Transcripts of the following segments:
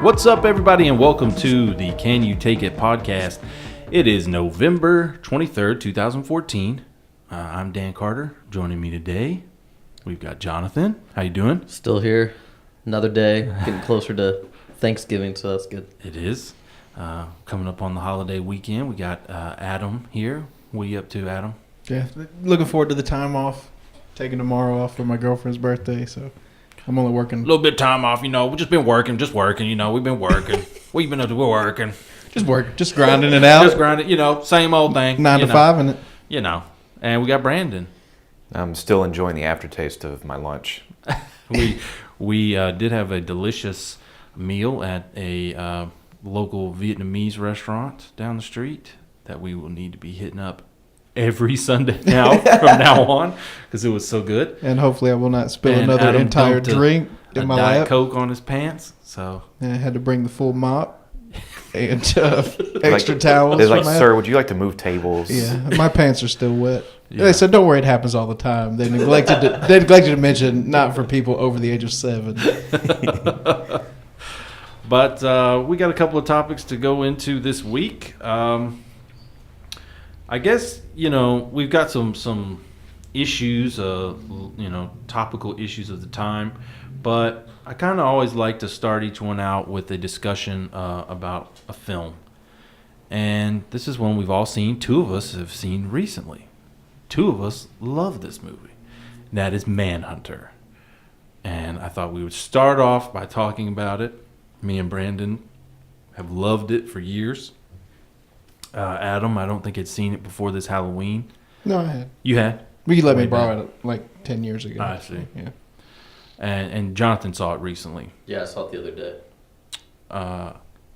What's up, everybody, and welcome to the Can You Take It podcast. It is November 23rd, 2014. I'm Dan Carter. Joining me today, we've got Jonathan. How you doing? Still here. Another day. Getting closer to Thanksgiving, so that's good. It is. Coming up on the holiday weekend, we got Adam here. What are you up to, Adam? Yeah, looking forward to the time off. Taking tomorrow off for my girlfriend's birthday, so I'm only working. A little bit of time off, we've just been working, we've been working. What you been up to? We're working. Just grinding it out. Just grinding, same old thing. 9 to 5 in it. And we got Brandon. I'm still enjoying the aftertaste of my lunch. We did have a delicious meal at a local Vietnamese restaurant down the street that we will need to be hitting up every Sunday now from now on because it was so good. And hopefully I will not spill And another Adam entire dumped drink in my Diet lap. Coke on his pants. So And I had to bring the full mop and extra towels. They're like, for my- sir, would you like to move tables? Yeah, my pants are still wet. Yeah. They said, don't worry, it happens all the time. They neglected to mention not for people over the age of 7. But we got a couple of topics to go into this week. I guess, we've got some issues, topical issues of the time. But I kind of always like to start each one out with a discussion about a film. And this is one we've all seen. 2 of us have seen recently. 2 of us love this movie. And that is Manhunter. And I thought we would start off by talking about it. Me and Brandon have loved it for years. Adam, I don't think had seen it before this Halloween. No, I had. You had? We let me Way borrow back. it like 10 years ago. I see. Yeah. And Jonathan saw it recently. Yeah, I saw it the other day.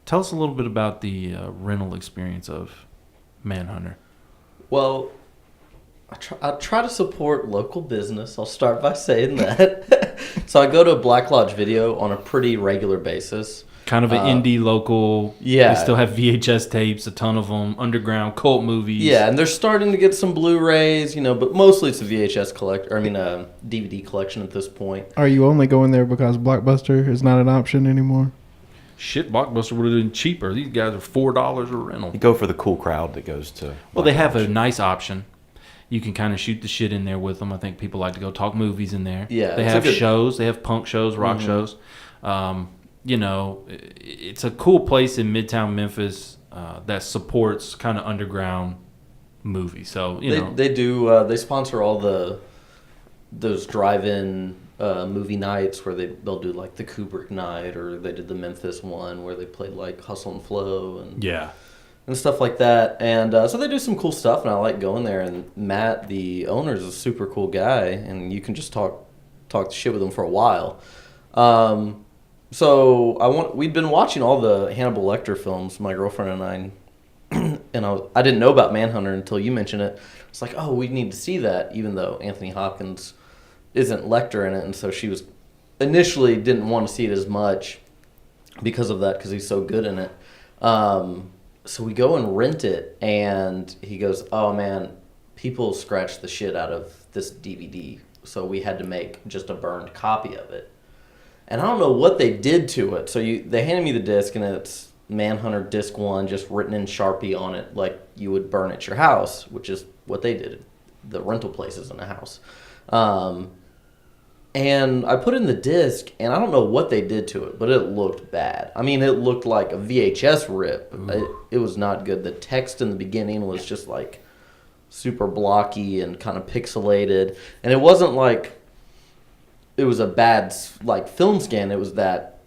Tell us a little bit about the rental experience of Manhunter. Well, I try to support local business. I'll start by saying that. So I go to Black Lodge Video on a pretty regular basis. Kind of an indie local. Yeah. They still have VHS tapes, a ton of them, underground cult movies. Yeah, and they're starting to get some Blu-rays, but mostly it's a VHS DVD collection at this point. Are you only going there because Blockbuster is not an option anymore? Shit, Blockbuster would have been cheaper. These guys are $4 a rental. You go for the cool crowd that goes to... Well, they have a nice option. You can kind of shoot the shit in there with them. I think people like to go talk movies in there. Yeah, they have shows. They have punk shows, rock shows. It's a cool place in Midtown Memphis that supports kind of underground movies. So they do. They sponsor all those drive-in movie nights where they'll do like the Kubrick night, or they did the Memphis one where they played like Hustle and Flow and stuff like that. And so they do some cool stuff, and I like going there. And Matt, the owner, is a super cool guy, and you can just talk shit with him for a while. So we'd been watching all the Hannibal Lecter films, my girlfriend and I, and I didn't know about Manhunter until you mentioned it. It's like, oh, we need to see that, even though Anthony Hopkins isn't Lecter in it, and so she was initially didn't want to see it as much because of that, because he's so good in it. So we go and rent it, and he goes, oh man, people scratched the shit out of this DVD, so we had to make just a burned copy of it. And I don't know what they did to it. So they handed me the disc, and it's Manhunter Disc 1, just written in Sharpie on it, like you would burn at your house, which is what they did, the rental places in the house. And I put in the disc, and I don't know what they did to it, but it looked bad. I mean, it looked like a VHS rip. It was not good. The text in the beginning was just like super blocky and kind of pixelated. And it wasn't like it was a bad like film scan. It was that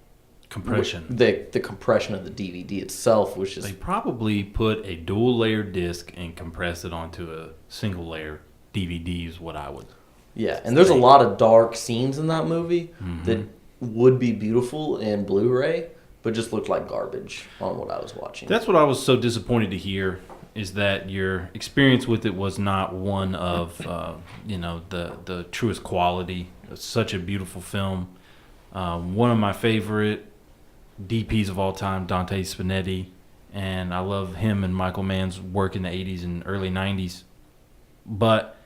compression. The compression of the DVD itself was just... They probably put a dual layer disc and compressed it onto a single layer DVD is what I would... Yeah, and there's a lot of dark scenes in that movie that would be beautiful in Blu-ray, but just looked like garbage on what I was watching. That's what I was so disappointed to hear, is that your experience with it was not one of, the truest quality. It's such a beautiful film. One of my favorite DPs of all time, Dante Spinetti, and I love him and Michael Mann's work in the 80s and early 90s. But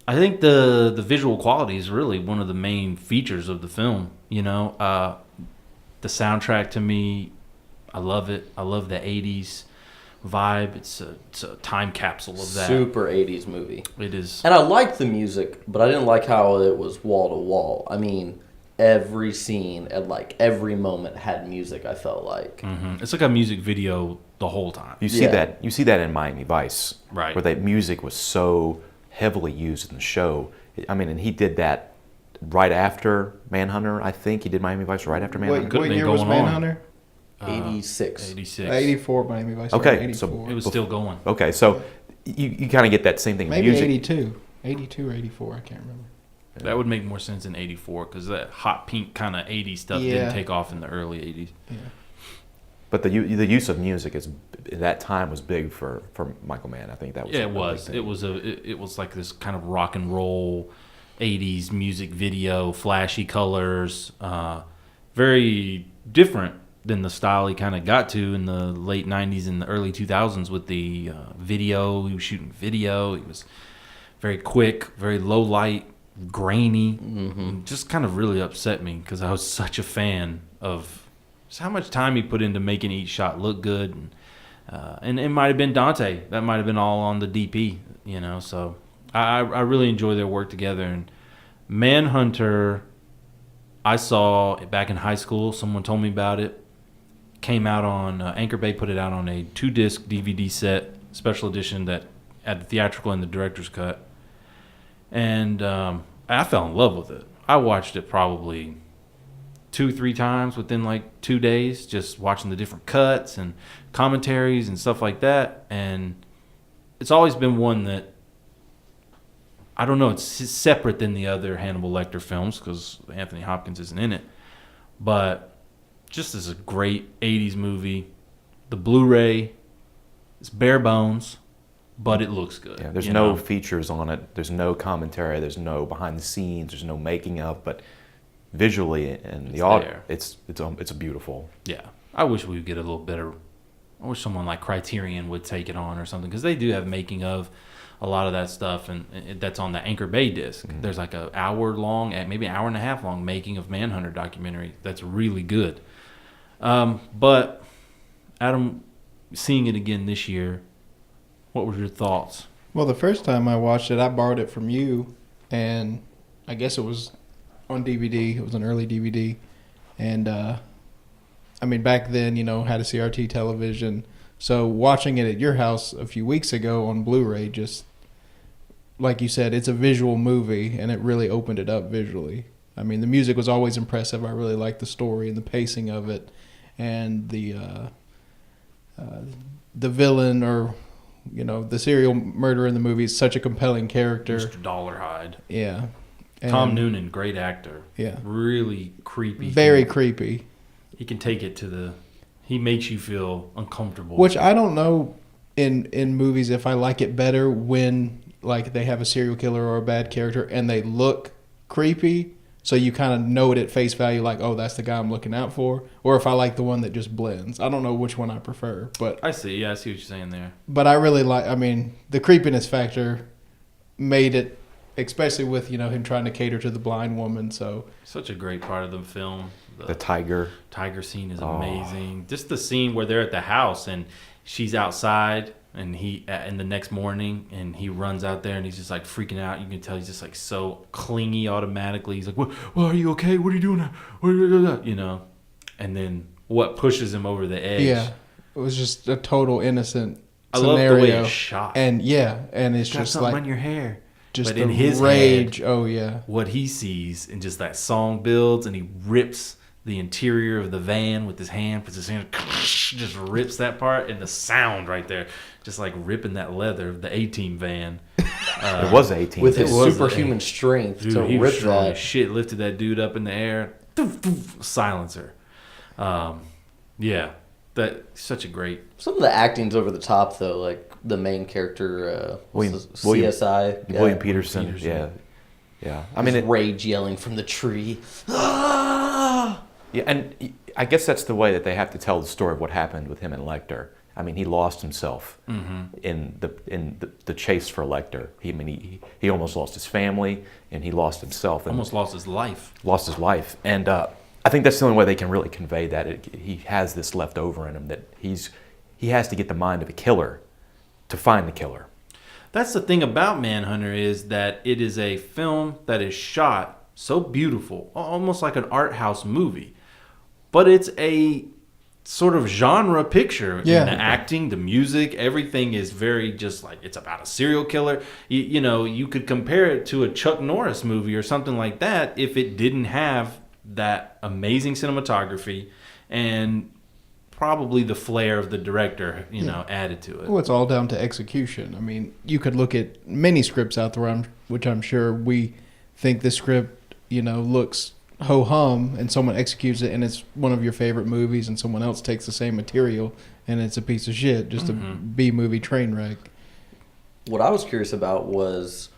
I think the visual quality is really one of the main features of the film. The soundtrack to me, I love it. I love the 80s vibe. It's a time capsule of that. Super 80s movie. It is. And I liked the music, but I didn't like how it was wall to wall. I mean, every scene and like every moment had music, I felt like. It's like a music video the whole time. You see that in Miami Vice, Right. where that music was so heavily used in the show. I mean, and he did that right after Manhunter. I think he did Miami Vice right after Manhunter. What, Could've what been year was going on. Manhunter? 86. 86. 84 Miami Vice. Okay, 84. so It was still going. Okay, so you kind of get that same thing Maybe with music. 82. 82 or 84, I can't remember. That would make more sense in 84 because that hot pink kind of 80s stuff Yeah. didn't take off in the early 80s. Yeah. But the use of music at that time was big for Michael Mann. I think that was Yeah, a it big was. thing. It was like this kind of rock and roll 80s music video, flashy colors, very different than the style he kind of got to in the late 90s and the early 2000s with the video. He was shooting video. He was very quick, very low light, grainy. Just kind of really upset me because I was such a fan of just how much time he put into making each shot look good. And it might have been Dante. That might have been all on the DP, you know. So I really enjoy their work together. And Manhunter, I saw it back in high school. Someone told me about it. Came out on Anchor Bay, put it out on a 2-disc DVD set, special edition that had the theatrical and the director's cut. And I fell in love with it. I watched it probably 2-3 times within like 2 days, just watching the different cuts and commentaries and stuff like that. And it's always been one that, I don't know, it's separate than the other Hannibal Lecter films because Anthony Hopkins isn't in it. But just as a great 80s movie, the Blu-ray is bare bones, but it looks good. Yeah, there's you no know? features on it. There's no commentary. There's no behind the scenes. There's no making of. But visually and the audio, there. it's a beautiful. Yeah, I wish we would get a little better. I wish someone like Criterion would take it on or something because they do have making of a lot of that stuff, and that's on the Anchor Bay disc. Mm-hmm. There's like an hour long, maybe an hour and a half long making of Manhunter documentary that's really good. But Adam, seeing it again this year, what were your thoughts? Well, the first time I watched it, I borrowed it from you, and I guess it was on DVD. It was an early DVD. And, I mean, back then, you know, had a CRT television. So watching it at your house a few weeks ago on Blu-ray, just like you said, it's a visual movie, and it really opened it up visually. I mean, the music was always impressive. I really liked the story and the pacing of it. And the villain, or you know, the serial murderer in the movie is such a compelling character. Mr. Dollarhide. Yeah. And Tom Noonan, great actor. Yeah. Really creepy. Very creepy. He can take it to the... He makes you feel uncomfortable. Which I don't know in movies if I like it better when like they have a serial killer or a bad character and they look creepy, so you kind of know it at face value, like, oh, that's the guy I'm looking out for, or if I like the one that just blends. I don't know which one I prefer, but I see. Yeah, I see what you're saying there. but I really like. I mean, the creepiness factor made it, especially with, you know, him trying to cater to the blind woman. So Such a great part of the film. The tiger. Tiger scene is amazing. Just the scene where they're at the house and she's outside, and he in the next morning, and he runs out there and he's just like freaking out. You can tell he's just like so clingy automatically. He's like, "What? Well, are you okay? What are you doing now? What are you doing?" You know, and then what pushes him over the edge? yeah, it was just a total innocent I scenario. love the way it's shot. And yeah, and it's Got just something like on your hair. just But the in his rage. head, Oh yeah, what he sees, and just that song builds, and he rips the interior of the van with his hand, puts his hand, just rips that part, and the sound right there, just like ripping that leather of the A-Team van. It was 18. With his It was superhuman strength Dude, to he was rip strong that. as shit, lifted that dude up in the air, silencer. Yeah, that such a great. Some of the acting's over the top, though. Like the main character, CSI. guy. William Peterson. Peterson. Yeah. I mean, His rage yelling from the tree. yeah, and I guess that's the way that they have to tell the story of what happened with him and Lecter. I mean, he lost himself in the chase for Lecter. He almost lost his family, and he lost himself. And Almost lost his life. lost his life. And I think that's the only way they can really convey that he has this left over in him, that he has to get the mind of a killer to find the killer. That's the thing about Manhunter, is that it is a film that is shot so beautiful, almost like an art house movie. But it's a sort of genre picture. Yeah. The acting, the music, everything is very just like, it's about a serial killer. You know, you could compare it to a Chuck Norris movie or something like that if it didn't have that amazing cinematography and probably the flair of the director, you know, added to it. Well, it's all down to execution. I mean, you could look at many scripts out there, which I'm sure we think the script, you know, looks ho-hum, and someone executes it and it's one of your favorite movies, and someone else takes the same material and it's a piece of shit, just a B-movie train wreck. What I was curious about was,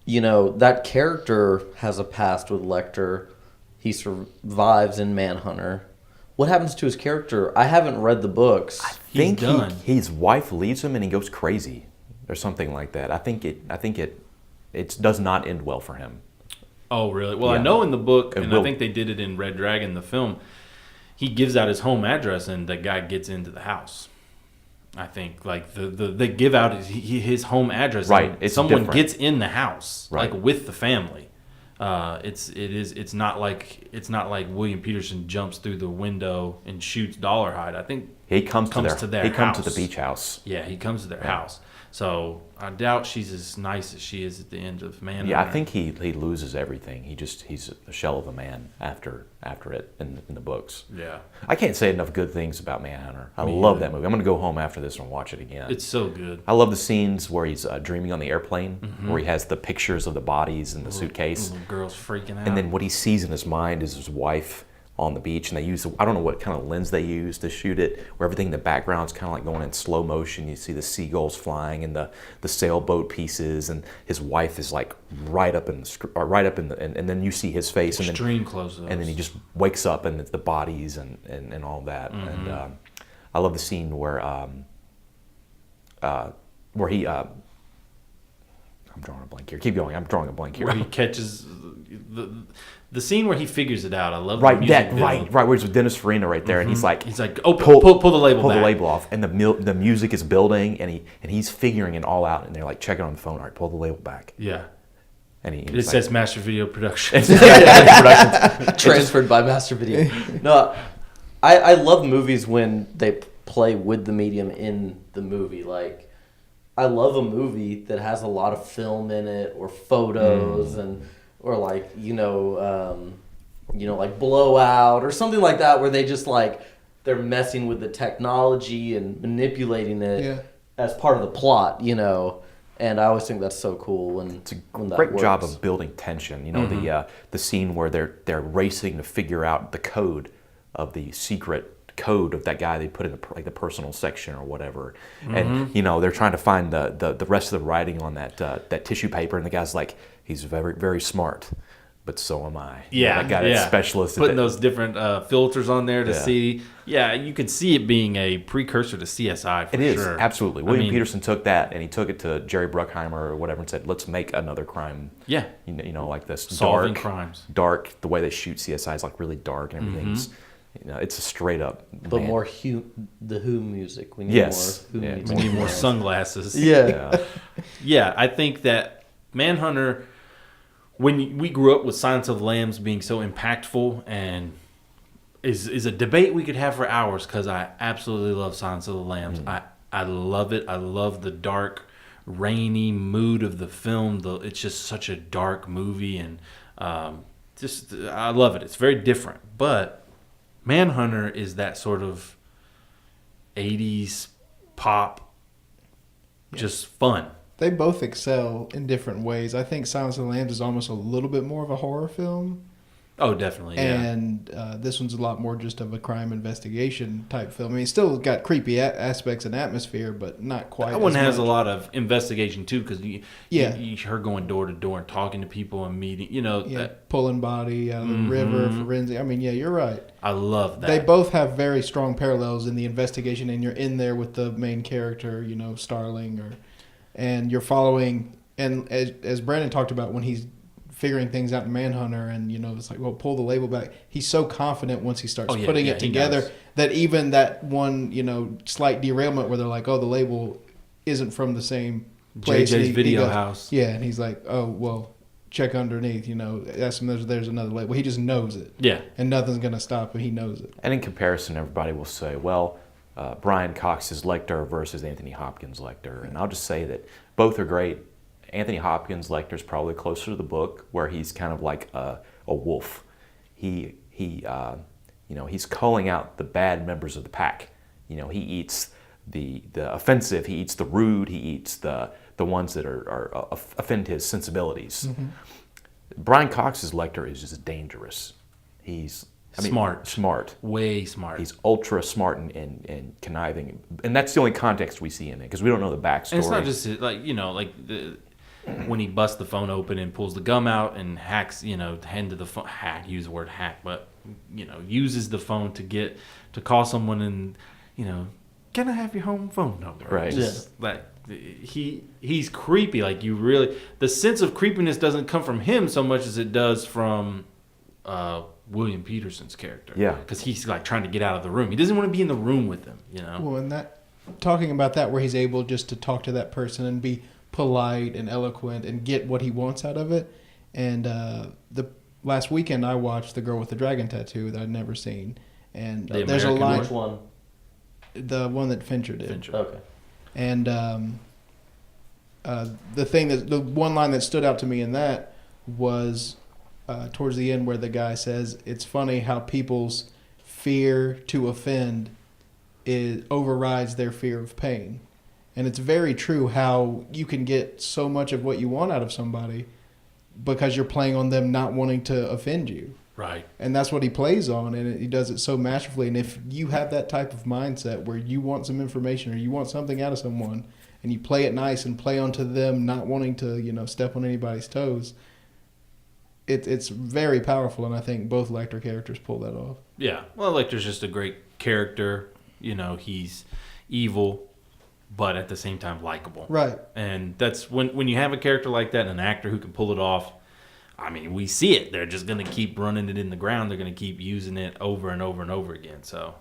you know, that character has a past with Lecter. He survives in Manhunter. What happens to his character? I haven't read the books. I think done. his wife leaves him and he goes crazy or something like that. I think it does not end well for him. Oh, really? Well, Yeah. I know in the book, It and will. I think they did it in Red Dragon, the film, he gives out his home address and the guy gets into the house. I think, like, they give out his home address. Right, and it's someone different. gets in the house, Right. like, with the family. It's not like William Peterson jumps through the window and shoots Dollarhide. I think He comes to their house. he comes to the beach house. Yeah, he comes to their house. So I doubt she's as nice as she is at the end of Manhunter. Yeah, I think he loses everything. He's a shell of a man after it in the books. Yeah, I can't say enough good things about Manhunter. I Me love either. that movie. I'm going to go home after this and watch it again. it's so good. I love the scenes where he's dreaming on the airplane, where he has the pictures of the bodies in the suitcase. Little girl's freaking out. And then what he sees in his mind is his wife on the beach, and they use, I don't know what kind of lens they use to shoot it, where everything in the background's kind of like going in slow motion. You see the seagulls flying and the sailboat pieces, and his wife is like right up in the, and then you see his face, extreme close-ups. and then he just wakes up and it's the bodies and all that. And I love the scene where he I'm drawing a blank here. Keep going. I'm drawing a blank here. where he catches the scene where he figures it out. I love Right, the music that video. right. Where's Dennis Farina right there, and he's like, oh, pull the label pull back. the label off, and the music is building, and he's figuring it all out, and they're like checking on the phone. All right, pull the label back, Yeah, and it says Master Video Production. Transferred by Master Video. No, I love movies when they play with the medium in the movie. Like, I love a movie that has a lot of film in it, or photos, or like like Blowout or something like that, where they just like they're messing with the technology and manipulating it as part of the plot, And I always think that's so cool when It's a when that great job works. of building tension. The scene where they're racing to figure out the code of the secret code of that guy they put in the personal section or whatever, and they're trying to find the rest of the writing on that tissue paper, and the guy's like, he's very, very smart, but so am I. That guy, that specialist, putting those different filters on there to Yeah. see. Yeah, you could see it being a precursor to CSI for It is, sure. absolutely. William Peterson took that and he took it to Jerry Bruckheimer or whatever and said, let's make another crime. Yeah, Like this solving crimes. Dark. The way they shoot CSI is like really dark and everything's. It's a straight up. But man. more the Who music. We need Yes. more Who Yeah. music. We need more sunglasses. Yeah. Yeah, I think that Manhunter, when we grew up with Silence of the Lambs being so impactful, and is a debate we could have for hours, because I absolutely love Silence of the Lambs. I love it. I love the dark, rainy mood of the film. It's just such a dark movie, and I love it. It's very different. But Manhunter is that sort of 80s pop, just fun. They both excel in different ways. I think Silence of the Lambs is almost a little bit more of a horror film. Oh, definitely, yeah. And this one's a lot more just of a crime investigation type film. I mean, it's still got creepy aspects and atmosphere, but not quite. That one as has a much. lot of investigation too, because you Yeah. her going door to door and talking to people and meeting. Pulling body out of the river, forensic. I mean, yeah, you're right. I love that. They both have very strong parallels in the investigation, and you're in there with the main character, Starling, and you're following. And as Brandon talked about, when he's figuring things out in Manhunter, and it's like, well, pull the label back. He's so confident once he starts putting it together that even that one slight derailment where they're like, oh, the label isn't from the same place. JJ's Video House. Yeah, and he's like, oh, well, check underneath. There's another label. He just knows it. Yeah, and nothing's gonna stop him. He knows it. And in comparison, everybody will say, well, Brian Cox's Lecter versus Anthony Hopkins' Lecter, and I'll just say that both are great. Anthony Hopkins' Lecter is probably closer to the book, where he's kind of like a wolf. He's calling out the bad members of the pack. He eats the offensive, he eats the rude, he eats the ones that are offend his sensibilities. Mm-hmm. Brian Cox's Lecter is just dangerous. He's smart, way smart. He's ultra smart and conniving, and that's the only context we see him in, because we don't know the backstory. And it's not just when he busts the phone open and pulls the gum out and hacks, into the phone. Use the word hack, but uses the phone to call someone and can I have your home phone number? Right. Just he's creepy. Like the sense of creepiness doesn't come from him so much as it does from William Peterson's character. Yeah. Because he's like trying to get out of the room. He doesn't want to be in the room with them. Well, and talking about that, where he's able just to talk to that person and be polite and eloquent and get what he wants out of it. And the last weekend I watched The Girl with the Dragon Tattoo that I'd never seen, and there's a line. Which one? The one that Fincher did. Fincher. Okay. And the one line that stood out to me in that was towards the end, where the guy says, "It's funny how people's fear to offend overrides their fear of pain." And it's very true how you can get so much of what you want out of somebody because you're playing on them not wanting to offend you. Right. And that's what he plays on, and he does it so masterfully. And if you have that type of mindset where you want some information or you want something out of someone, and you play it nice and play onto them not wanting to, step on anybody's toes, it's very powerful. And I think both Lecter characters pull that off. Yeah. Well, Lecter's just a great character. He's evil, but at the same time likable. Right. And that's when you have a character like that and an actor who can pull it off. I mean, we see it. They're just going to keep running it in the ground. They're going to keep using it over and over and over again. So,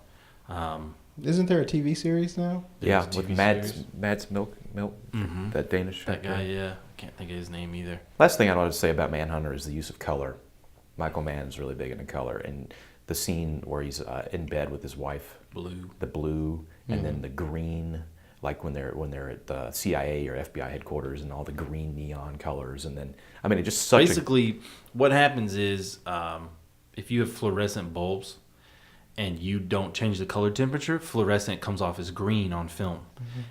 isn't there a TV series now? Yeah, with Mads Milk, mm-hmm. that Danish that actor. guy. Yeah, I can't think of his name either. Last thing I wanted to say about Manhunter is the use of color. Michael Mann's really big into color, and the scene where he's in bed with his wife, the blue, and then the green. Like when they're at the CIA or FBI headquarters and all the green neon colors, and then it just basically what happens is if you have fluorescent bulbs and you don't change the color temperature, fluorescent comes off as green on film,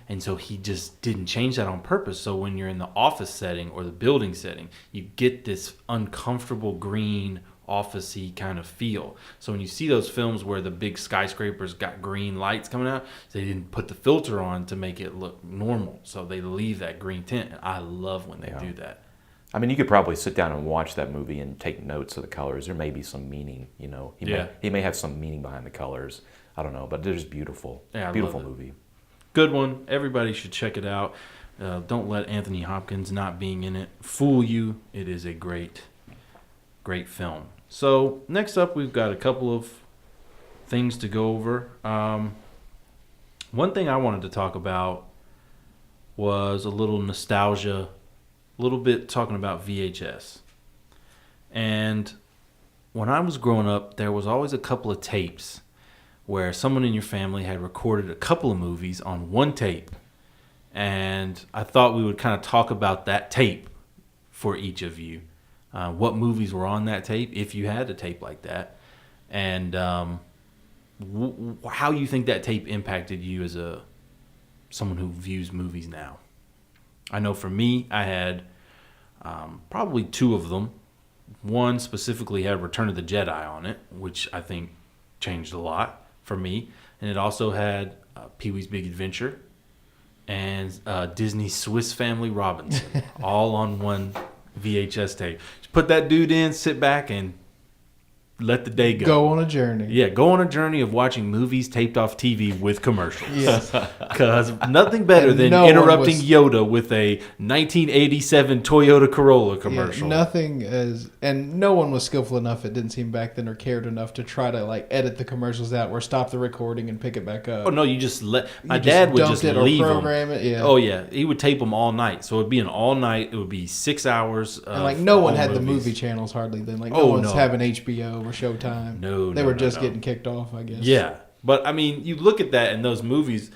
and so he just didn't change that on purpose. So when you're in the office setting or the building setting, you get this uncomfortable green office-y kind of feel. So when you see those films where the big skyscrapers got green lights coming out, they didn't put the filter on to make it look normal. So they leave that green tint. And I love when they do that. You could probably sit down and watch that movie and take notes of the colors. There may be some meaning, He may have some meaning behind the colors. I don't know, but they're just beautiful. Yeah, beautiful movie. Good one. Everybody should check it out. Don't let Anthony Hopkins not being in it fool you. It is a great film. So next up, we've got a couple of things to go over. One thing I wanted to talk about was a little nostalgia, a little bit talking about VHS. And when I was growing up, there was always a couple of tapes where someone in your family had recorded a couple of movies on one tape. And I thought we would kind of talk about that tape for each of you. What movies were on that tape, if you had a tape like that, and how you think that tape impacted you as someone who views movies now. I know for me, I had probably two of them. One specifically had Return of the Jedi on it, which I think changed a lot for me, and it also had Pee-wee's Big Adventure and Disney's Swiss Family Robinson, all on one VHS tape. Just put that dude in, sit back, and let the day go. Go on a journey. Yeah, go on a journey of watching movies taped off TV with commercials. Yes. Because nothing better And than no one interrupting was- Yoda with a 1987 Toyota Corolla commercial. And no one was skillful enough, it didn't seem back then, or cared enough to try to like edit the commercials out or stop the recording and pick it back up. Oh no, you just let my You dad would dumped just it or leave them. program it. Yeah. Oh yeah, he would tape them all night. So it'd be an all night. It would be 6 hours. And like no one all had the movies. movie channels hardly then. Like Oh, no one's no. having HBO or Showtime. No, they no, were no, just no. getting kicked off, I guess. Yeah, but I mean, you look at that in those movies.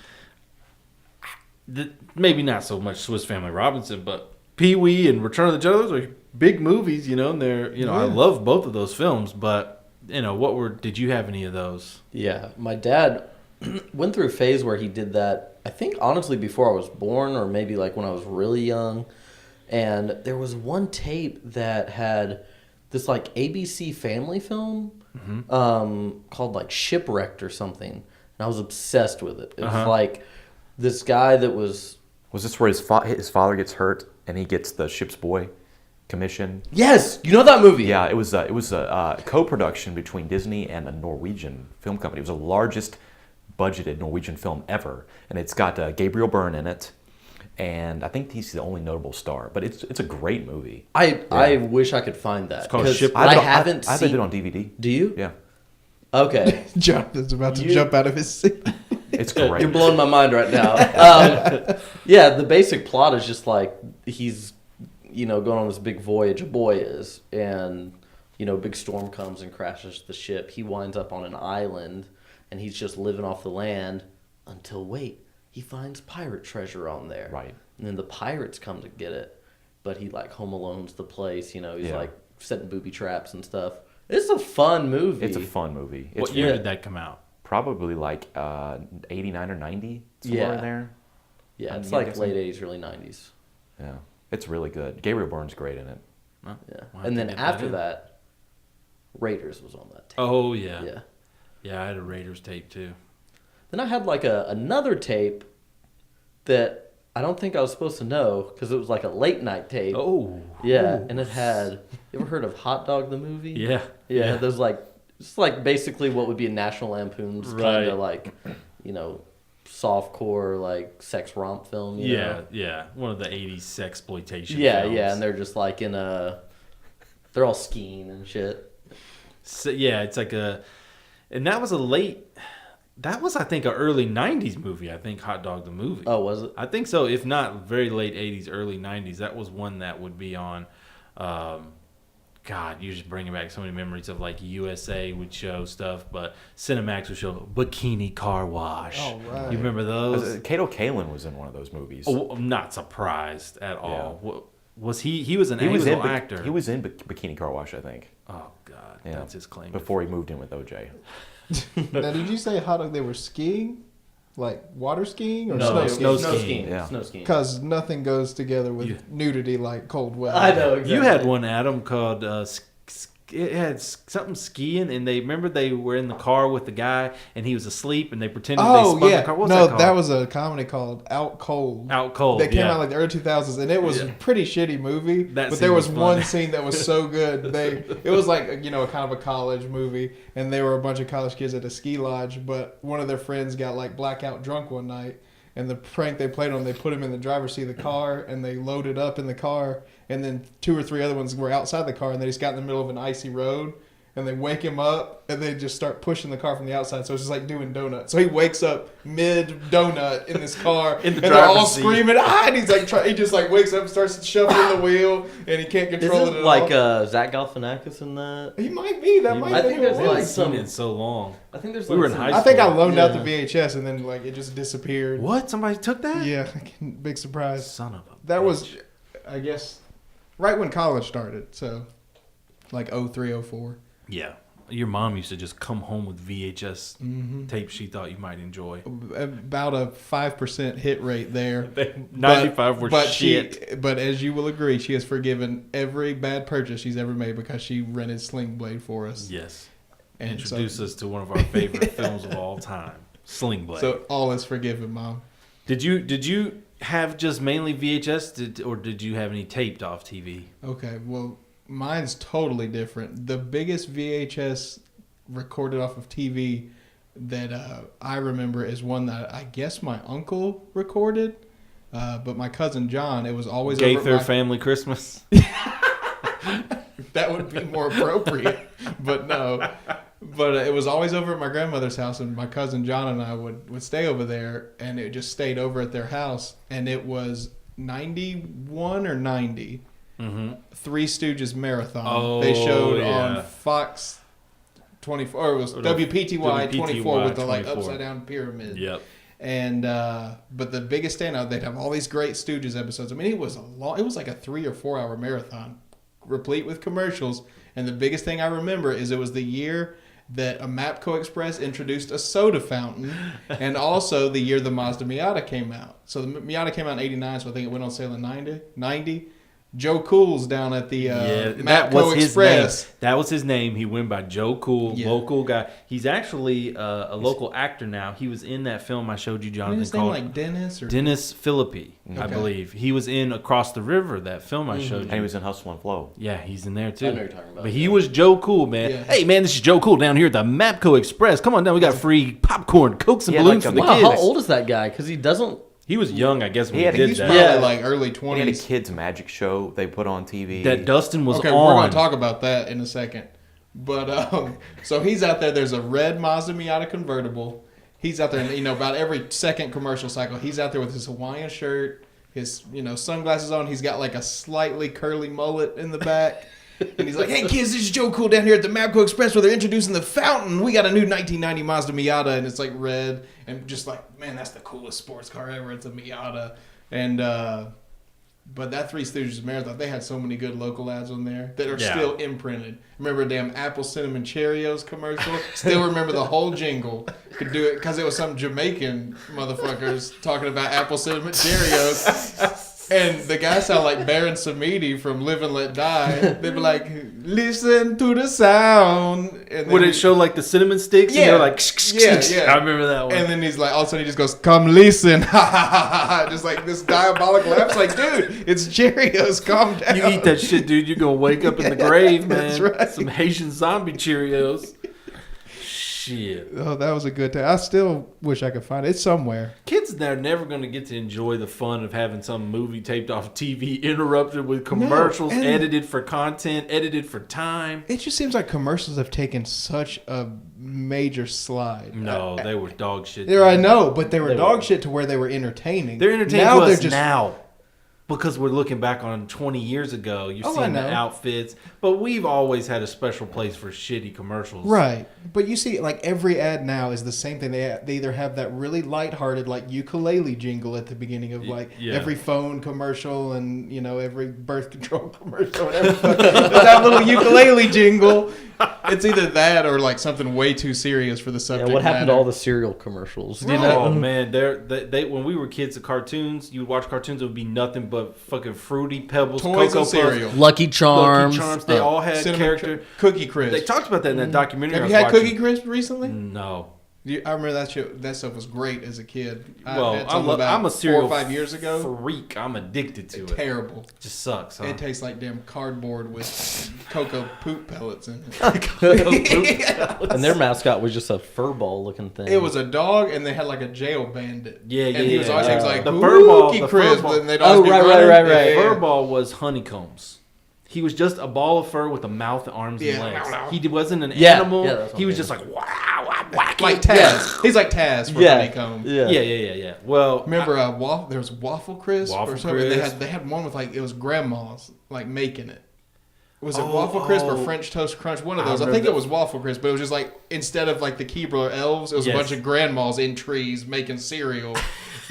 Maybe not so much Swiss Family Robinson, but Pee Wee and Return of the Jedi, those are big movies, you know. And they're, you know, I Yeah. love both of those films. But you know, did you have any of those? Yeah, my dad went through a phase where he did that, I think, honestly, before I was born, or maybe like when I was really young. And there was one tape that had this like ABC family film called like Shipwrecked or something. And I was obsessed with it. It was like this guy that was... Was this where his father gets hurt and he gets the ship's boy commission? Yes! You know that movie? Yeah, it was a co-production between Disney and a Norwegian film company. It was the largest budgeted Norwegian film ever, and it's got Gabriel Byrne in it, and I think he's the only notable star. But it's a great movie. I wish I could find that. called 'cause Shipwrecked. I have haven't I have seen... it on DVD. Do you? Yeah, Okay. Jonathan's about to jump out of his seat. it's great. You're blowing my mind right now. Yeah, the basic plot is just like he's, you know, going on this big voyage. A boy is, and you know, big storm comes and crashes the ship. He winds up on an island, and he's just living off the land until he finds pirate treasure on there. Right. And then the pirates come to get it, but he like Home Alone's the place. You know, he's Yeah. like setting booby traps and stuff. It's a fun movie. It's a fun movie. It's What year yeah. did that come out? probably like 89 or 90, somewhere Yeah. in there. Yeah, it's I'm like guessing. late 80s, early 90s. Yeah, it's really good. Gabriel Byrne's great in it. Well, Yeah. we'll have And to then get after in. that, Raiders was on that tape. Oh yeah. Yeah. Yeah, I had a Raiders tape too. Then I had like another tape that I don't think I was supposed to know because it was like a late night tape. Oh. Yeah, Ooh. and it had. You ever heard of Hot Dog the movie? Yeah. Yeah, there's like it's like basically what would be a National Lampoon's kind Right. of like, you know, softcore like sex romp film. You Yeah, know? yeah. One of the 80s sexploitation Yeah, films. yeah, and they're just like in a. They're all skiing and shit. So, yeah, it's like and that was I think an early 90s movie, I think Hot Dog the movie. Oh, was it? I think so, if not very late 80s, early 90s. That was one that would be on God, you're just bringing back so many memories of like USA would show stuff, but Cinemax would show Bikini Car Wash. Oh, right. You remember those? Kato Kalin was in one of those movies. Oh, I'm not surprised at all. What, was he? He was an he was in actor. He was in Bikini Car Wash, I think, Oh God, Yeah. that's his claim. before he moved in with OJ. Now, did you say hot dog? They were skiing, like water skiing or No, snow it was skiing? snow skiing. Yeah. Snow skiing. Because nothing goes together with You- nudity like cold weather. I know. Exactly. You had one, Adam, called it had something skiing, and they were in the car with the guy, and he was asleep, and they pretended they Oh spun yeah, the car. What's no, that that called? was a comedy called Out Cold. Out Cold. That came yeah. out like the early 2000s, and it was Yeah. a pretty shitty movie. That but scene there was was one fun. scene that was so good. It was like, you know, kind of a college movie, and they were a bunch of college kids at a ski lodge. But one of their friends got like blackout drunk one night, and the prank they played on, they put him in the driver's seat of the car, and they loaded up in the car, and then 2 or 3 other ones were outside the car, and they just got in the middle of an icy road. And they wake him up, and they just start pushing the car from the outside. So it's just like doing donuts. So he wakes up mid donut in this car, In the and they're all driver's seat. screaming. And he's like, he just like wakes up, and starts shuffling the wheel, and he can't control it Isn't at like all. Zach Galifianakis in that? He might be. That You might I be. think who there's it We haven't was. like seen some- it in so long. I think there's We like were in some- high I think I school. loaned out the Yeah. VHS, and then like it just disappeared. What? Somebody took that? Yeah, big surprise. Son of a. That bitch. was, I guess, right when college started. So, like 03, 04. Yeah. Your mom used to just come home with VHS Mm-hmm. tapes she thought you might enjoy. About a 5% hit rate there. 95 were but shit. But as you will agree, she has forgiven every bad purchase she's ever made because she rented Sling Blade for us. Yes. And Introduce us to one of our favorite films of all time, Sling Blade. So all is forgiven, Mom. Did you have just mainly VHS, or did you have any taped off TV? Okay, well, Mine's totally different. The biggest VHS recorded off of TV that I remember is one that I guess my uncle recorded, but my cousin John, it was always Gaither Family Christmas. That would be more appropriate, but no. But it was always over at my grandmother's house, and my cousin John and I would stay over there, and it just stayed over at their house, and it was 91 or 90. Mm-hmm. Three Stooges marathon. Oh, they showed yeah. on Fox 24, or it was WPTY 24 with the like 24. upside down pyramid. Yep. And but the biggest standout, they'd have all these great Stooges episodes. I mean, it was like a 3 or 4 hour marathon, replete with commercials. And the biggest thing I remember is it was the year that a Mapco Express introduced a soda fountain, and also the year the Mazda Miata came out. So the Miata came out in '89, so I think it went on sale in '90. Joe Cool's down at the Mapco Express. That was his name. He went by Joe Cool, Yeah. local guy. He's actually a local actor now. He was in that film I showed you, Jonathan, His name called like Dennis or Dennis Philippi, I Okay. believe. He was in Across the River, that film I showed And you. he was in Hustle and Flow. Yeah, he's in there too. I know you're talking about, But he yeah. was Joe Cool, man. Yeah. Hey, man, this is Joe Cool down here at the Mapco Express. Come on down. We got free popcorn, Cokes, and Yeah, balloons like for the a- Wow, kids. how old is that guy? Because he doesn't. He was young, I guess, when He he, had a- did he's that. probably Yeah. like early He had a 20s. kids magic show they put on TV. That Dustin was Okay, on. we're going to talk about that in a second. But so he's out there. There's a red Mazda Miata convertible. He's out there, and about every second commercial cycle, he's out there with his Hawaiian shirt, his sunglasses on. He's got like a slightly curly mullet in the back. And he's like, "Hey kids, this is Joe Cool down here at the Mapco Express where they're introducing the fountain. We got a new 1990 Mazda Miata, and it's like red, and just like, man, that's the coolest sports car ever. It's a Miata." And but that Three Stooges marathon, they had so many good local ads on there that are Yeah. still imprinted. Remember a damn Apple Cinnamon Cheerios commercial? Still remember the whole jingle. Could do it because it was some Jamaican motherfuckers talking about Apple Cinnamon Cheerios. And the guy sounded like Baron Samedi from Live and Let Die. They'd be like, "Listen to the sound." And then Would it show like the cinnamon sticks? Yeah. And they're like, Yeah. I remember that one. And then he's like, all of a sudden he just goes, "Come listen." Just like this diabolical laugh. It's like, dude, it's Cheerios. Calm down. You eat that shit, dude, you're going to wake up in the grave, man. That's right. Some Haitian zombie Cheerios. Shit. Oh, that was a good time. I still wish I could find it. It's somewhere. Kids, they're never going to get to enjoy the fun of having some movie taped off TV, interrupted with commercials, and- edited for content, edited for time. It just seems like commercials have taken such a major slide. No, they were dog shit. There, I know, but they were They dog were. shit to where they were entertaining. They're entertaining now to they're us just, now because we're looking back on 20 years ago. You've Oh, I seen the know. outfits, but we've always had a special place for shitty commercials. Right. But you see, like, every ad now is the same thing. They either have that really lighthearted, like, ukulele jingle at the beginning of, like, yeah. every phone commercial and, every birth control commercial. There's that little ukulele jingle. It's either that or, like, something way too serious for the Yeah, subject what happened to matter. all the cereal commercials? Right. Oh man, they when we were kids, the cartoons, you would watch cartoons, it would be nothing but fucking Fruity Pebbles, Toys Cocoa and cereal. Puffs, Lucky Charms. Lucky Charms. They all had Cinnamon character. Cookie Crisp. They talked about that in that documentary. Have I you was had watching. Cookie Crisp recently? No. I remember that shit. That stuff was great as a kid. Well, had some about I'm a cereal 4 or 5 years ago. freak. I'm addicted to it. Terrible. Just sucks. Huh? It tastes like damn cardboard with cocoa poop pellets in it. And their mascot was just a furball looking thing. It was a dog, and they had like a jail bandit. Yeah, and yeah, he was yeah. always he was like The furball- Cookie the Crisp, furball. and they'd always Oh, be right, running. right, right. Yeah, yeah. Furball was honeycombs. He was just a ball of fur with a mouth, arms, Yeah. and legs. He wasn't an Yeah. animal. Yeah, that's what he was I'm just like, wow, I'm whacking. Like Taz. He's like Taz for yeah. honeycomb. Yeah. Yeah. Well, Remember, there was Waffle Crisp Waffle or something. Crisp. They had one with like it was grandma's like making it. Was it Oh, Waffle Crisp or oh. French Toast Crunch? One of I those. I remember think it that. was Waffle Crisp, but it was just like instead of like the Keebler elves, it was Yes. a bunch of grandmas in trees making cereal,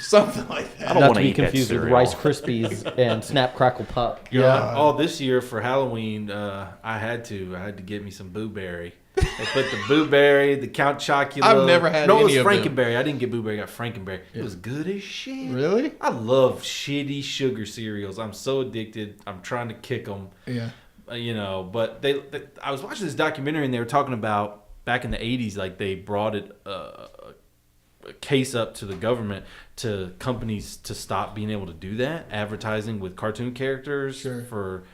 something like that. I don't Not want to to be eat that confused with cereal. Rice Krispies and Snap Crackle Pop. yeah. Oh, this year for Halloween, I had to get me some Boo-Berry. They put the Boo-Berry, the Count Chocula. I've never had No, it any was of them. Frankenberry. I didn't get Boo-Berry. I got Frankenberry. It was good as shit. Really? I love shitty sugar cereals. I'm so addicted. I'm trying to kick them. Yeah. But I was watching this documentary and they were talking about back in the 80s, like they brought it a case up to the government to companies to stop being able to do that, advertising with cartoon characters Sure.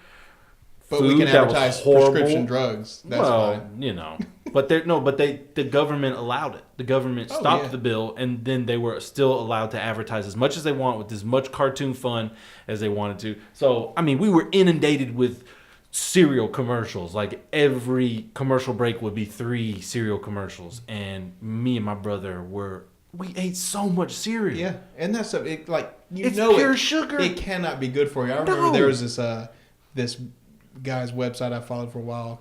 But we food can that was advertise horrible. prescription drugs. That's well, fine. you know, but the government allowed it. The government stopped the bill, and then they were still allowed to advertise as much as they want with as much cartoon fun as they wanted to. So, I mean, we were inundated with cereal commercials. Like every commercial break would be 3 cereal commercials, and me and my brother we ate so much cereal. Yeah, and that's it. Like It's pure sugar. It cannot be good for you. I remember there was this guy's website I followed for a while,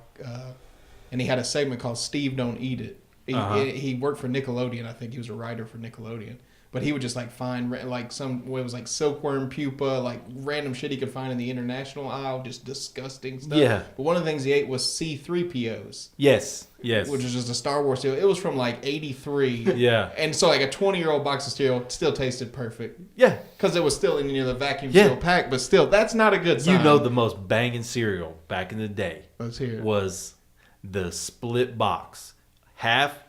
and he had a segment called "Steve Don't Eat It." He worked for Nickelodeon. I think he was a writer for Nickelodeon. But he would just like find like it was like silkworm pupa, like random shit he could find in the international aisle, just disgusting stuff. Yeah. But one of the things he ate was C-3POs. Yes. Which is just a Star Wars cereal. It was from like 83. Yeah. And so like a 20-year-old box of cereal still tasted perfect. Yeah. Because it was still in the vacuum seal pack, but still, that's not a good sign. You know, the most banging cereal back in the day Let's hear it. was the split box. Half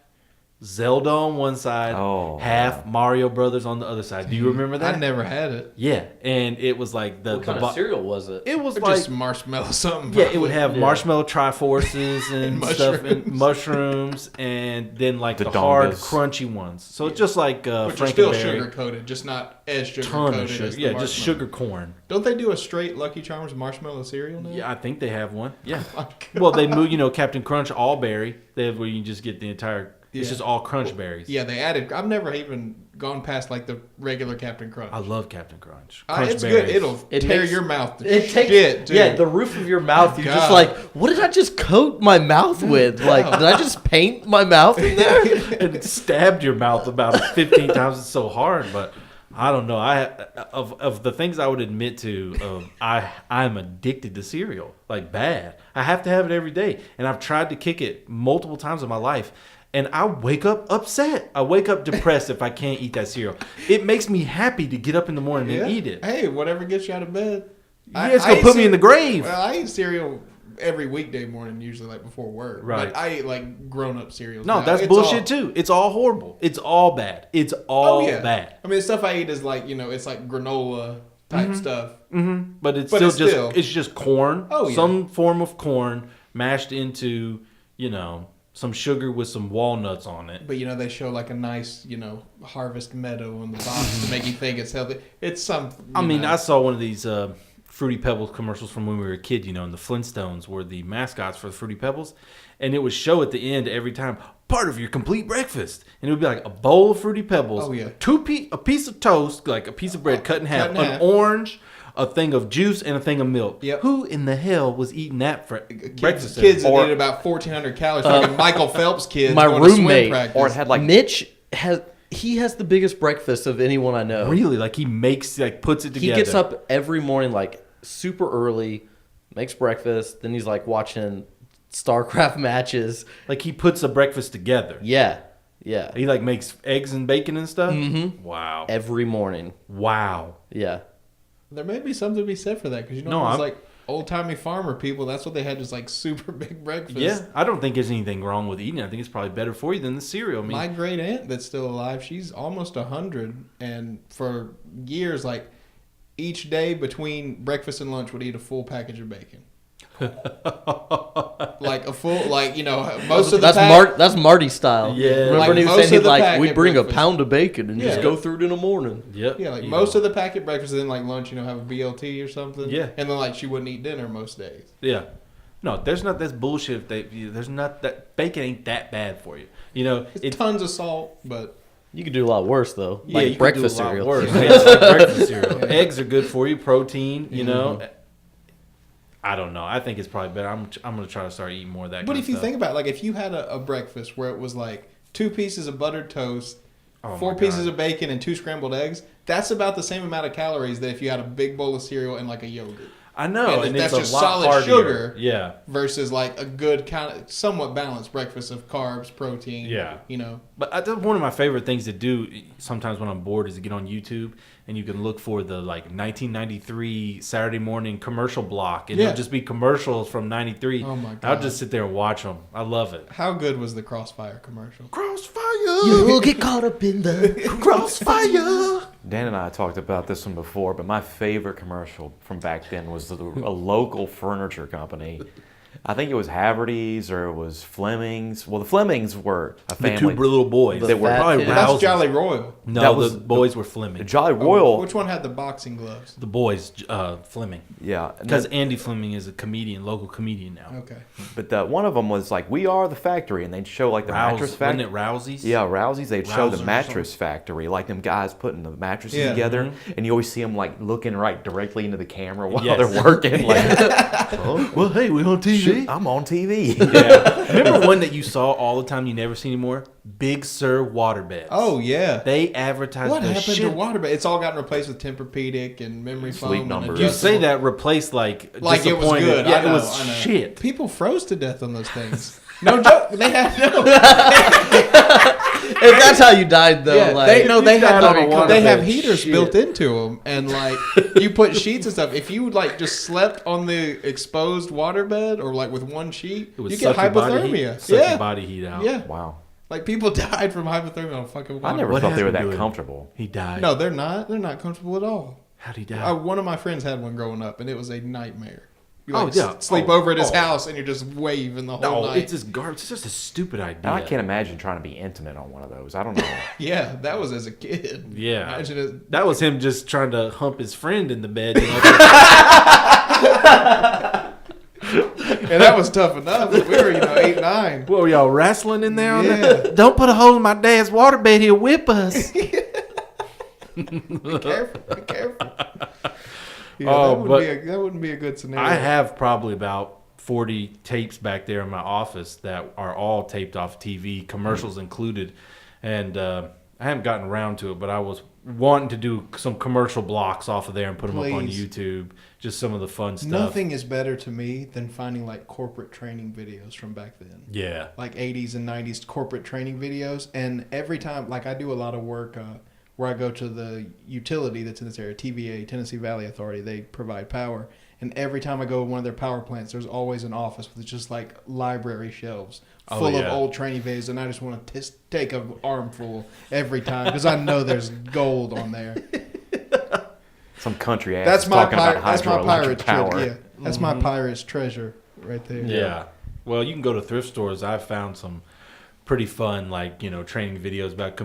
Zelda on one side, half Mario Brothers on the other side. Do you remember that? I never had it. Yeah, and it was like What kind of cereal was it? It was Or like just marshmallow something. yeah, it would probably. have marshmallow Triforces and stuff, and mushrooms, and then like the hard Dongas. crunchy ones. So it's just like Which are Frankenberry. still sugar coated, just not as sugar Ton coated of sugar. as the Yeah, just marshmallow. sugar corn. Don't they do a straight Lucky Charms marshmallow cereal now? Yeah, I think they have one. Yeah. Oh my Well, they moved, Captain Crunch all berry. They have where you can just get the entire. It's Yeah. just all crunch berries. Yeah, they added. I've never even gone past like the regular Captain Crunch. I love Captain Crunch. Crunch It's berries. good. It'll It tear makes- your mouth to It takes shit, dude. the roof of your mouth. You're just God. like, what did I just coat my mouth with? Like, did I just paint my mouth in there? And it stabbed your mouth about 15 times. It's so hard, but I don't know. Of the things I would admit to, I'm addicted to cereal, like bad. I have to have it every day, and I've tried to kick it multiple times in my life. And I wake up upset. I wake up depressed if I can't eat that cereal. It makes me happy to get up in the morning and eat it. Hey, whatever gets you out of bed. Yeah, it's gonna put me in the grave. Well, I eat cereal every weekday morning, usually like before work. Right. But I eat like grown-up cereals. No, now. that's It's bullshit all- too. It's all horrible. It's all bad. It's all bad. I mean, the stuff I eat is like, it's like granola type stuff. Mm-hmm. But it's But still it's just corn. Oh, yeah. Some form of corn mashed into, some sugar with some walnuts on it. But they show like a nice, harvest meadow on the box to make you think it's healthy. It's some. I saw one of these Fruity Pebbles commercials from when we were a kid, and the Flintstones were the mascots for the Fruity Pebbles. And it would show at the end every time, part of your complete breakfast. And it would be like a bowl of Fruity Pebbles, Oh, yeah. a piece of toast, like a piece of bread cut in half, Cut in half. an orange, a thing of juice, and a thing of milk. Yep. Who in the hell was eating that for breakfast? Kids that Or- eat about 1,400 calories. Fucking Michael Phelps kids. My going to swim roommate, practice. Or it had like Mitch has the biggest breakfast of anyone I know. Really? Like he puts it together. He gets up every morning like super early, makes breakfast, then he's like watching StarCraft matches. Like he puts a breakfast together. Yeah. He like makes eggs and bacon and stuff. Mm-hmm. Wow. Every morning. Wow. Yeah. There may be something to be said for that because No, it's I'm- like old timey farmer people. That's what they had, just like super big breakfast. Yeah, I don't think there's anything wrong with eating it. I think it's probably better for you than the cereal. I mean, My great aunt that's still alive, she's almost 100, and for years, like each day between breakfast and lunch, would eat a full package of bacon. Like a full, most of the That's Marty style. Yeah. Remember Like when he was most saying he'd of the like, packet we bring breakfast. a pound of bacon and just Yeah. go through it in the morning. yep. Yeah, like most of the packet breakfast, and then like lunch, have a BLT or something. Yeah. And then like she wouldn't eat dinner most days. Yeah. No, there's not. That's bullshit. There's not that bacon ain't that bad for you. It's tons of salt, but You could do a lot worse though. Yeah, Like you breakfast could do a lot cereal. worse. Yeah, it's like breakfast cereal. Eggs are good for you. Protein. I don't know. I think it's probably better. I'm gonna try to start eating more of that. But kind if of you stuff. think about it, like if you had a breakfast where it was like 2 pieces of buttered toast, Oh 4 my pieces God. of bacon, and 2 scrambled eggs, that's about the same amount of calories that if you had a big bowl of cereal and like a yogurt. I know, and and that's it's just a lot solid hardier. sugar. Yeah. Versus like a good kind of somewhat balanced breakfast of carbs, protein. Yeah. But that's one of my favorite things to do sometimes when I'm bored is to get on YouTube and you can look for the like 1993 Saturday morning commercial block and Yeah. it'll just be commercials from 93. Oh my I'll God. just sit there and watch them. I love it. How good was the Crossfire commercial? Crossfire. You'll get caught up in the Crossfire. Dan and I talked about this one before, but my favorite commercial from back then was a local furniture company. I think it was Haverty's or it was Fleming's. Well, the Flemings were a The family. two little boys. The That were fat probably kids. That's Rouse's. Jolly Royal. No, That was the boys were Fleming. Jolly Royal. Which one had the boxing gloves? The boys, Fleming. Yeah. and Because that- Andy Fleming is a comedian, local comedian now. Okay. But one of them was like, "We are the factory," and they'd show like the mattress Wasn't factory. it Rousey's? Yeah, Rousey's. They'd show the Rousers or mattress factory, like them guys putting the mattresses Yeah. together, and you always see them like looking right directly into the camera while Yes. they're working. Like, Well, hey, we on TV. shit, I'm on TV. Yeah. Remember one that you saw all the time you never see anymore? Big Sur waterbeds. Oh yeah. They advertised What the happened shit. to waterbed? It's all gotten replaced with Tempur-Pedic and memory Sleep foam. And numbers. You adjustable- say that replaced like it was disappointed. good. Yeah, I know, it was I know. shit. People froze to death on those things. No joke. They had no. If that's how you died, though, Yeah, like they you have died on a waterbed. they have heaters Shit. built into them, and like you put sheets and stuff. If you like just slept on the exposed waterbed or like with one sheet, It would you get suck your body heat, hypothermia. suck Yeah, your body heat out. yeah. Wow. Like people died from hypothermia on fucking water. I never What thought they were happened that to him? comfortable. He died. No, they're not. They're not comfortable at all. How'd he die? One of my friends had one growing up, and it was a nightmare. You Oh, like yeah. sleep Oh, over at his oh. house, and you're just waving the whole No, night. it's just garbage. It's just a stupid idea. And I can't imagine trying to be intimate on one of those. I don't know. Yeah, that was as a kid. Yeah. Imagine it. That was him just trying to hump his friend in the bed. You know? And that was tough enough. We were, 8, 9. What were y'all wrestling in there? On Yeah. that? Don't put a hole in my dad's waterbed. He'll whip us. Be careful. Be careful. Yeah, Oh, but that wouldn't be a good scenario. I have probably about 40 tapes back there in my office that are all taped off TV, commercials included. And I haven't gotten around to it, but I was wanting to do some commercial blocks off of there and put them up on Please. YouTube. Just some of the fun stuff. Nothing is better to me than finding like corporate training videos from back then. Yeah. Like 80s and 90s corporate training videos. And every time, like I do a lot of work where I go to the utility that's in this area, TVA, Tennessee Valley Authority. They provide power. And every time I go to one of their power plants, there's always an office with just like library shelves full of old training videos. And I just want to take an armful every time because I know there's gold on there. Some country ass That's is my talking about that's my hydroelectric pirate's power. treasure. Yeah, that's my pirate's treasure right there. Yeah. Well, you can go to thrift stores. I've found some pretty fun, like, training videos about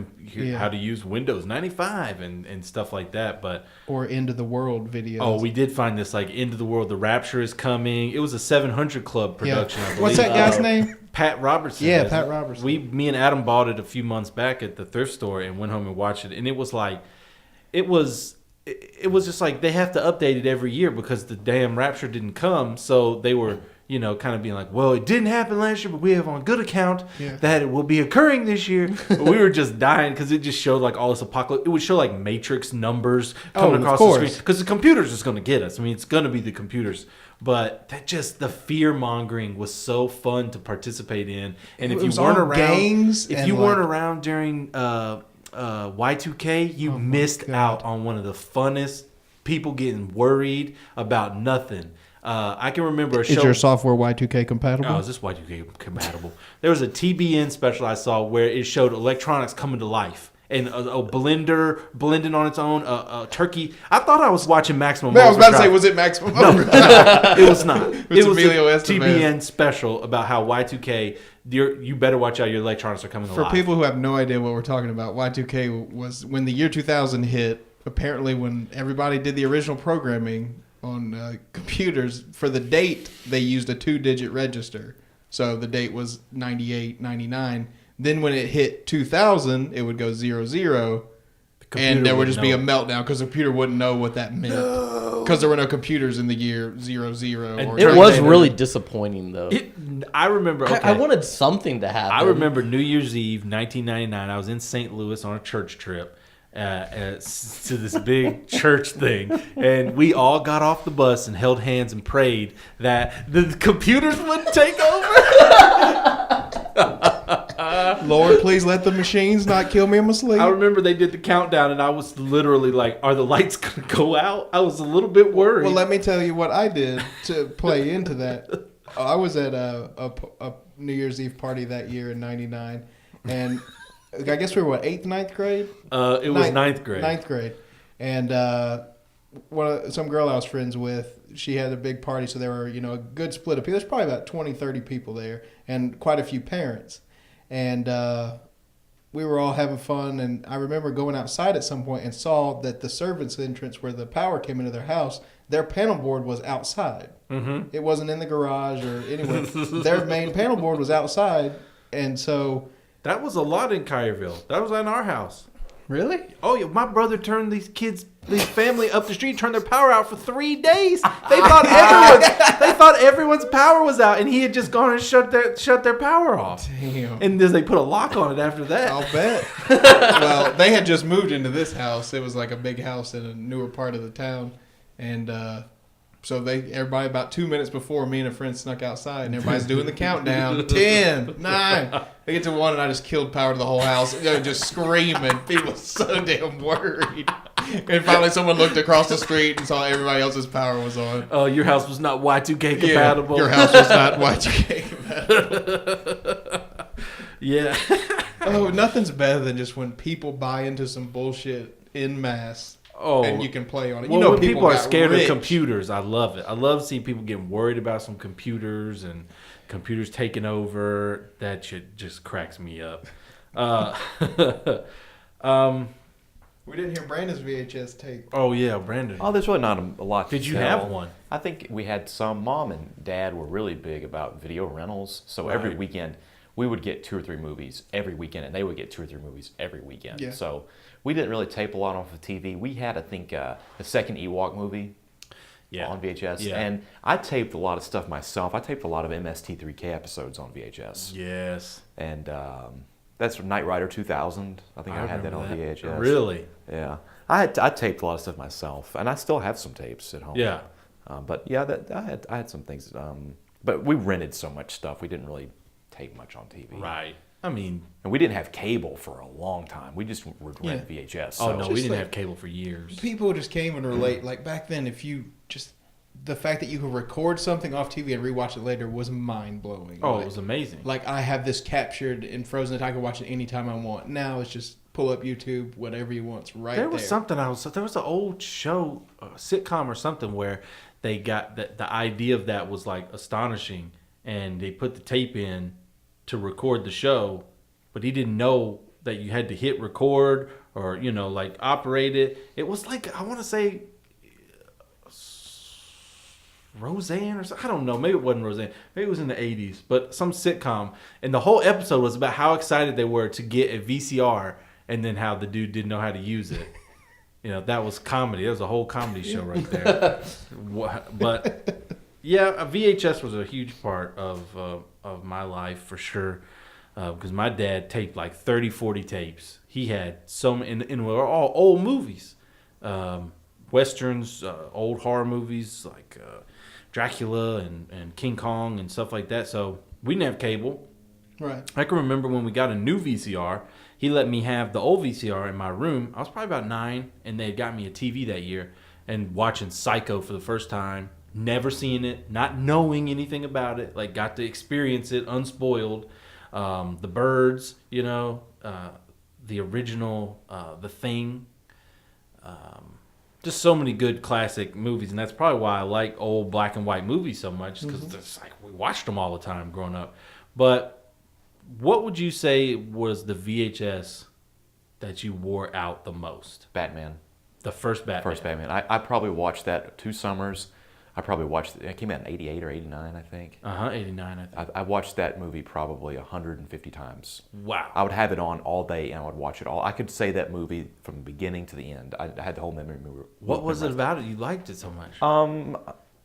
how to use Windows 95 and stuff like that. But Or end of the world videos. oh, we did find this, like, End of the World, The Rapture is Coming. It was a 700 Club production, I believe. What's that guy's name? Pat Robertson. Yeah, is Pat it? Robertson. Me and Adam bought it a few months back at the thrift store and went home and watched it. And it was like, it was just like they have to update it every year because the damn Rapture didn't come. So they were, kind of being like, well, it didn't happen last year, but we have on good account that it will be occurring this year. But we were just dying because it just showed like all this apocalypse. It would show like Matrix numbers coming across the screen because the computer's just going to get us. I mean, it's going to be the computers. But the fear mongering was so fun to participate in. And if you weren't around, gangs if and you weren't around during Y2K, you missed out on one of the funnest people getting worried about nothing. I can remember a show. Is your software Y2K compatible? Oh, is this Y2K compatible? There was a TBN special I saw where it showed electronics coming to life. And a blender blending on its own, a turkey. I thought I was watching Maximum I was about to say, Overdrive. was it Maximum No, Overdrive? it was not. It was Emilio a Estevez. TBN special about how Y2K, you better watch out, your electronics are coming For alive. people who have no idea what we're talking about, Y2K was when the year 2000 hit, apparently when everybody did the original programming on computers, for the date, they used a 2-digit register. So the date was 98, 99. Then when it hit 2000, it would go 00, and there would just be a meltdown because the computer wouldn't know what that meant. Because there were no computers in the year 00. And It was really disappointing, though. I remember. Okay. I wanted something to happen. I remember New Year's Eve, 1999. I was in St. Louis on a church trip to this big church thing, and we all got off the bus and held hands and prayed that the computers wouldn't take over. Lord, please let the machines not kill me in my sleep. I remember they did the countdown, and I was literally like, "Are the lights gonna go out?" I was a little bit worried. Well, let me tell you what I did to play into that. I was at a New Year's Eve party that year in '99, and I guess we were 8th, 9th grade. It was ninth grade. Ninth grade, And some girl I was friends with, she had a big party, so there were, a good split of people. There's probably about 20, 30 people there, and quite a few parents. And we were all having fun, and I remember going outside at some point and saw that the servants' entrance where the power came into their house, their panel board was outside. Mm-hmm. It wasn't in the garage or anywhere. Their main panel board was outside, and so... That was a lot in Collierville. That was in our house. Really? Oh, yeah. My brother turned this family up the street, turned their power out for 3 days. They thought everyone's power was out, and he had just gone and shut their power off. Damn. And then they put a lock on it after that. I'll bet. Well, they had just moved into this house. It was like a big house in a newer part of the town, and so everybody about 2 minutes before, me and a friend snuck outside, and everybody's doing the countdown. 10, 9. They get to 1, and I just killed power to the whole house. Just screaming. People so damn worried. And finally, someone looked across the street and saw everybody else's power was on. Oh, your house was not Y2K compatible. Yeah, your house was not Y2K compatible. Yeah. Oh, nothing's better than just when people buy into some bullshit en masse. Oh, and you can play on it. Well, when people are got scared rich. of computers, I love it. I love seeing people getting worried about some computers and computers taking over. That shit just cracks me up. We didn't hear Brandon's VHS tape. Oh yeah, Brandon. Oh, there's really not a lot to Did you tell. have one? I think we had some. Mom and Dad were really big about video rentals. So every Right. weekend, we would get 2 or 3 movies every weekend, and they would get 2 or 3 movies every weekend. Yeah. So we didn't really tape a lot off of TV. We had, I think, the second Ewok movie on VHS. Yeah. And I taped a lot of stuff myself. I taped a lot of MST3K episodes on VHS. Yes. And that's from Knight Rider 2000. I think I had that on remember VHS. Really? Yeah. I taped a lot of stuff myself, and I still have some tapes at home. Yeah. But yeah, I had some things. But we rented so much stuff, we didn't really tape much on TV. Right. I mean, And we didn't have cable for a long time. We just would rent VHS. oh So. no, we just didn't like- have cable for years. People just can't even relate. Like back then, if you just the fact that you could record something off TV and rewatch it later was mind blowing. Oh, like, it was amazing. Like I have this captured and frozen that I can watch it anytime I want. Now it's just pull up YouTube, whatever you want, right there. There was something there was an old show, sitcom or something where they got the idea of that was like astonishing, and they put the tape in to record the show, but he didn't know that you had to hit record or like operate it. It was like, I want to say Roseanne or something. I don't know. Maybe it wasn't Roseanne. Maybe it was in the 80s, but some sitcom. And the whole episode was about how excited they were to get a VCR, and then how the dude didn't know how to use it. That was comedy. That was a whole comedy show right there. But yeah, a VHS was a huge part of my life for sure. Because my dad taped like 30, 40 tapes. He had so many, and they were all old movies. Westerns, old horror movies like Dracula and King Kong and stuff like that. So we didn't have cable. Right. I can remember when we got a new VCR, he let me have the old VCR in my room. I was probably about 9, and they got me a TV that year, and watching Psycho for the first time, never seeing it, not knowing anything about it, like got to experience it unspoiled. The Birds, the original, The Thing. Just so many good classic movies, and that's probably why I like old black and white movies so much, because it's like we watched them all the time growing up. But what would you say was the VHS that you wore out the most? Batman. The first Batman. First Batman. I probably watched that 2 summers. I probably watched it. It came out in 88 or 89, I think. 89, I think. I watched that movie probably 150 times. Wow. I would have it on all day, and I would watch it all. I could say that movie from the beginning to the end. I had the whole memory. What was it about it you liked it so much?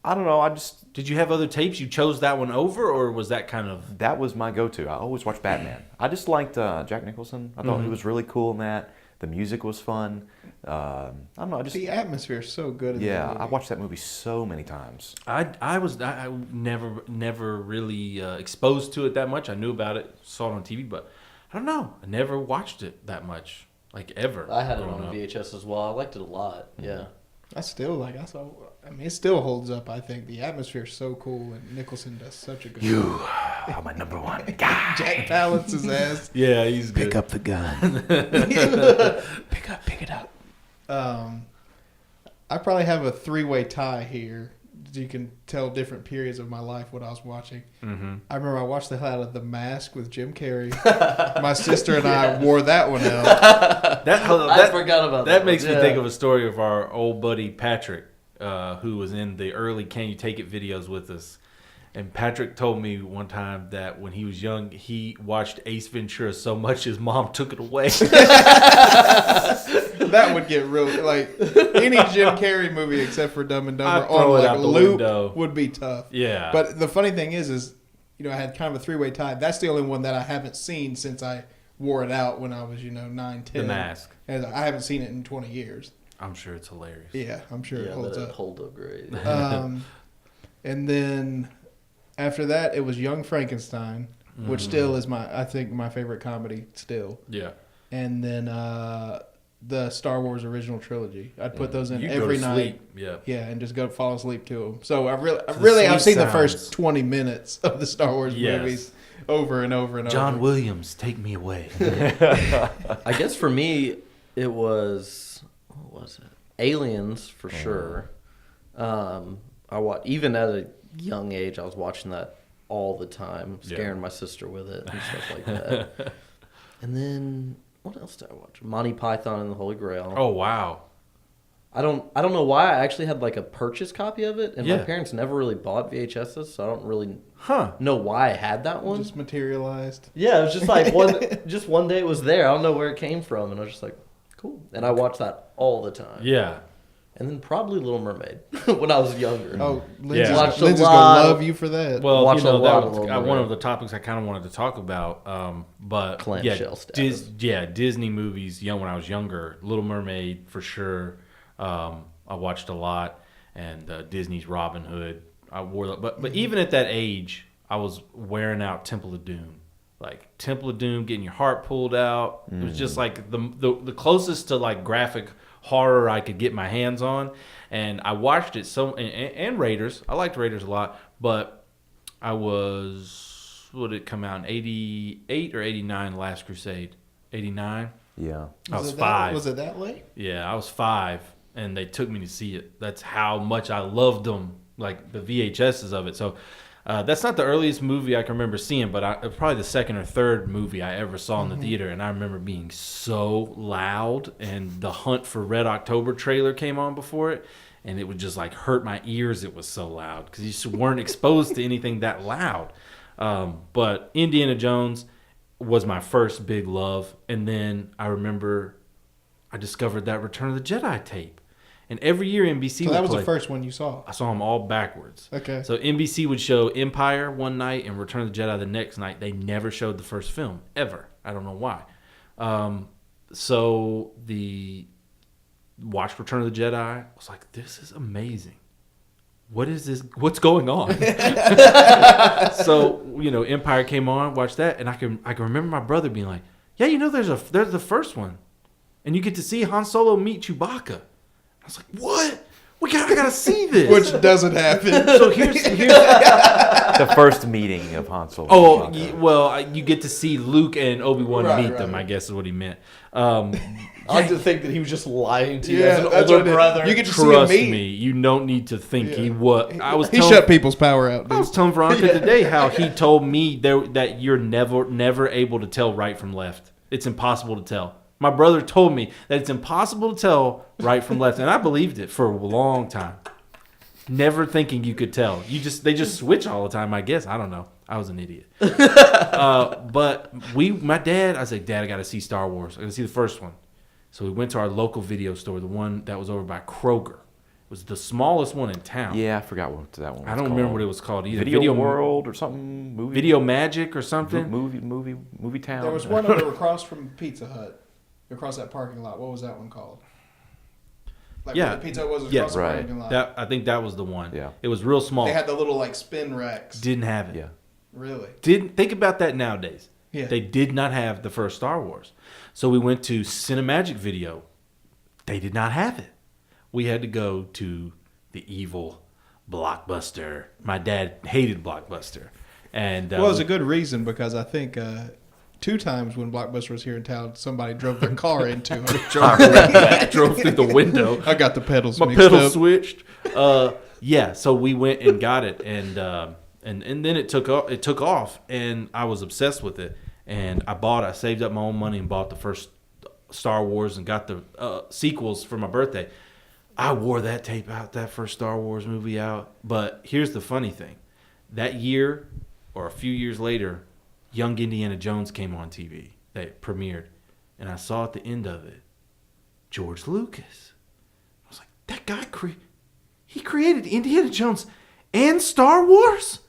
I don't know. Did you have other tapes? You chose that one over, or was that kind of... That was my go-to. I always watched Batman. I just liked Jack Nicholson. I thought he was really cool in that. The music was fun. I don't know. The atmosphere is so good. I watched that movie so many times. I was never really exposed to it that much. I knew about it, saw it on TV, but I don't know. I never watched it that much, like ever. I had it growing on up. VHS as well. I liked it a lot. Yeah. I still like. It still holds up. I think the atmosphere is so cool, and Nicholson does such a good. You are my number one guy. Jack Palance his ass. Yeah, he's good. Pick up the gun. Pick it up. I probably have a 3-way tie here. You can tell different periods of my life what I was watching. Mm-hmm. I remember I watched the hell out of The Mask with Jim Carrey. My sister and I wore that one out. I forgot about that. That makes me think of a story of our old buddy Patrick, who was in the early Can You Take It videos with us. And Patrick told me one time that when he was young, he watched Ace Ventura so much his mom took it away. That would get real. Like, any Jim Carrey movie except for Dumb and Dumber I'd throw on it like out the loop window. would be tough. Yeah. But the funny thing is I had kind of a 3-way tie. That's the only one that I haven't seen since I wore it out when I was 9, 10. The Mask. And I haven't seen it in 20 years. I'm sure it's hilarious. Yeah, I'm sure it holds up. Hold up great. And then after that, it was Young Frankenstein, which still is I think my favorite comedy still. Yeah. And then the Star Wars original trilogy. I'd put those in You every go to night. sleep. Yeah. Yeah, and just go fall asleep to them. So I've sleep seen the sounds. first 20 minutes of the Star Wars movies over and over and John over. Williams, take me away. I guess for me, it was, what was it? Aliens, for sure. Even at a young age, I was watching that all the time, scaring my sister with it and stuff like that. And then, what else did I watch? Monty Python and the Holy Grail. Oh, wow. I don't know why I actually had like a purchase copy of it, and my Yeah. parents never really bought VHSs, so I don't really Huh. know why I had that one. Just materialized. Yeah, it was just like one day it was there. I don't know where it came from, and I was just like, cool. And I watched that all the time. Yeah. And then probably Little Mermaid when I was younger. Oh, Lindsay's, Yeah. Watched a Lindsay's lot gonna of- love you for that. Well, Watch a lot that of was Little one Mermaid. of the topics I kind of wanted to talk about. But Clamshell status. Disney movies. When I was younger, Little Mermaid for sure. I watched a lot, and Disney's Robin Hood. I wore that, but even at that age, I was wearing out Temple of Doom. Like Temple of Doom, getting your heart pulled out. It was just like the closest to like graphic horror I could get my hands on, and I watched it and Raiders. I liked Raiders a lot, but I was, what did it come out in 88 or 89? Last Crusade, 89. Yeah. I was it 5. Was it that late? Yeah, I was 5, and they took me to see it. That's how much I loved them, like the VHSs of it. So that's not the earliest movie I can remember seeing, but probably the second or third movie I ever saw in the theater. And I remember being so loud, and the Hunt for Red October trailer came on before it, and it would just like hurt my ears. It was so loud because you just weren't exposed to anything that loud. But Indiana Jones was my first big love. And then I remember I discovered that Return of the Jedi tape. And every year NBC So would that was play. the first one you saw. I saw them all backwards. Okay. So NBC would show Empire one night and Return of the Jedi the next night. They never showed the first film, ever. I don't know why. So watched Return of the Jedi. I was like, this is amazing. What is this? What's going on? So, Empire came on, watched that, and I can remember my brother being like, yeah, there's the first one. And you get to see Han Solo meet Chewbacca. I was like, what? I gotta see this. Which doesn't happen. So here's The first meeting of Han Solo. Oh, you get to see Luke and Obi-Wan meet them, right. I guess is what he meant. I like to think that he was just lying to you Yeah, as an that's older what it is. brother. You get to see him Trust meet. me, you don't need to think Yeah. he was. He shut people's power out, I dude. was telling Veronica today how he told me that you're never able to tell right from left. It's impossible to tell. My brother told me that it's impossible to tell right from left, and I believed it for a long time. Never thinking you could tell. They just switch all the time, I guess. I don't know. I was an idiot. But my dad, I said, Dad, I got to see Star Wars. I got to see the first one. So we went to our local video store, the one that was over by Kroger. It was the smallest one in town. Yeah, I forgot what that one was I don't remember what it was called either. Video World or something? Video Magic or something. Movie Town. There was one over across from Pizza Hut, across that parking lot. What was that one called? Like Yeah. where the Pizza Hut was across Yeah, the right. parking lot. I think that was the one. Yeah. It was real small. They had the little like spin racks. Didn't have it. Yeah. Really? Didn't think about that nowadays. Yeah. They did not have the first Star Wars. So we went to Cinemagic Video. They did not have it. We had to go to the evil Blockbuster. My dad hated Blockbuster. And Well, it was a good reason because I think 2 times when Blockbuster was here in town, somebody drove their car into it. Drove through the window. I got the pedals My mixed pedal up. switched. Yeah, so we went and got it, and then it took off, and I was obsessed with it. And I saved up my own money and bought the first Star Wars and got the sequels for my birthday. I wore that tape out, that first Star Wars movie out. But here's the funny thing: that year, or a few years later, Young Indiana Jones came on TV. They premiered, and I saw at the end of it, George Lucas. I was like, that guy he created Indiana Jones and Star Wars?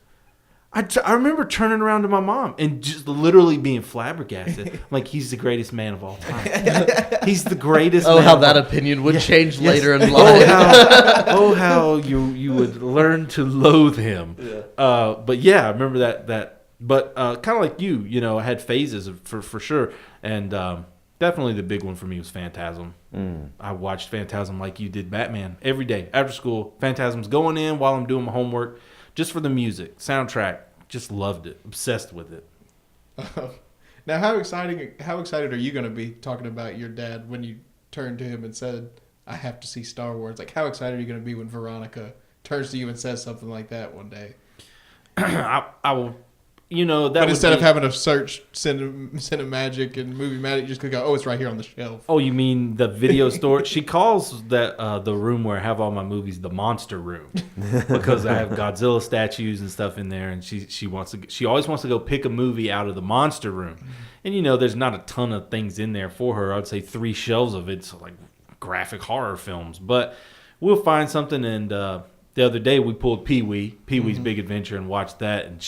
I remember turning around to my mom and just literally being flabbergasted. I'm like, he's the greatest man of all time. He's the greatest man how of that all- opinion would Yes, change yes. later in life. How you would learn to loathe him. Yeah. But yeah, I remember that. But kind of like you, I had phases for sure. And definitely the big one for me was Phantasm. I watched Phantasm like you did Batman every day after school. Phantasm's going in while I'm doing my homework, just for the music, soundtrack. Just loved it, obsessed with it. Now, how excited are you going to be talking about your dad when you turned to him and said, "I have to see Star Wars"? Like, how excited are you going to be when Veronica turns to you and says something like that one day? I will, that. But would instead of be- having to search Cinemagic and Movie Magic, you just could go, "Oh, it's right here on the shelf." Oh, you mean the video store? She calls that the room where I have all my movies the monster room because I have Godzilla statues and stuff in there, and she always wants to go pick a movie out of the monster room, and there's not a ton of things in there for her. I'd say 3 shelves of it's like graphic horror films, but we'll find something. And the other day we pulled Pee-wee's Big Adventure, and watched that, and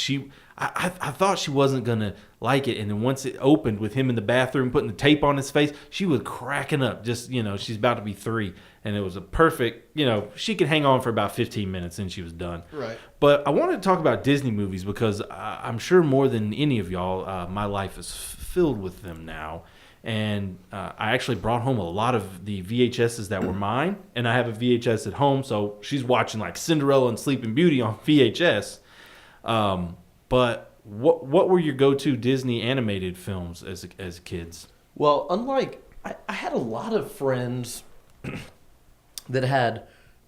I thought she wasn't going to like it. And then once it opened with him in the bathroom putting the tape on his face, she was cracking up. Just, she's about to be 3. And it was a perfect, she could hang on for about 15 minutes and she was done. Right. But I wanted to talk about Disney movies because I'm sure more than any of y'all, my life is filled with them now. And I actually brought home a lot of the VHSs that were mine. And I have a VHS at home. So she's watching like Cinderella and Sleeping Beauty on VHS. But what were your go-to Disney animated films as kids? Well, unlike I had a lot of friends that had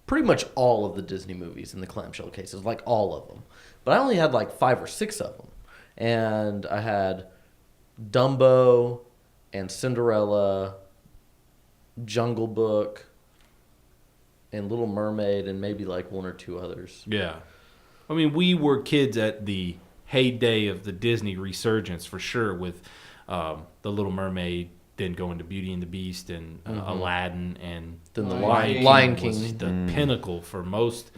pretty much all of the Disney movies in the clamshell cases, like all of them. But I only had like 5 or 6 of them. And I had Dumbo and Cinderella, Jungle Book, and Little Mermaid, and maybe like 1 or 2 others. Yeah. I mean, we were kids at the heyday of the Disney resurgence for sure, with The Little Mermaid, then going to Beauty and the Beast and Aladdin, and Then the Lion King. was the pinnacle for most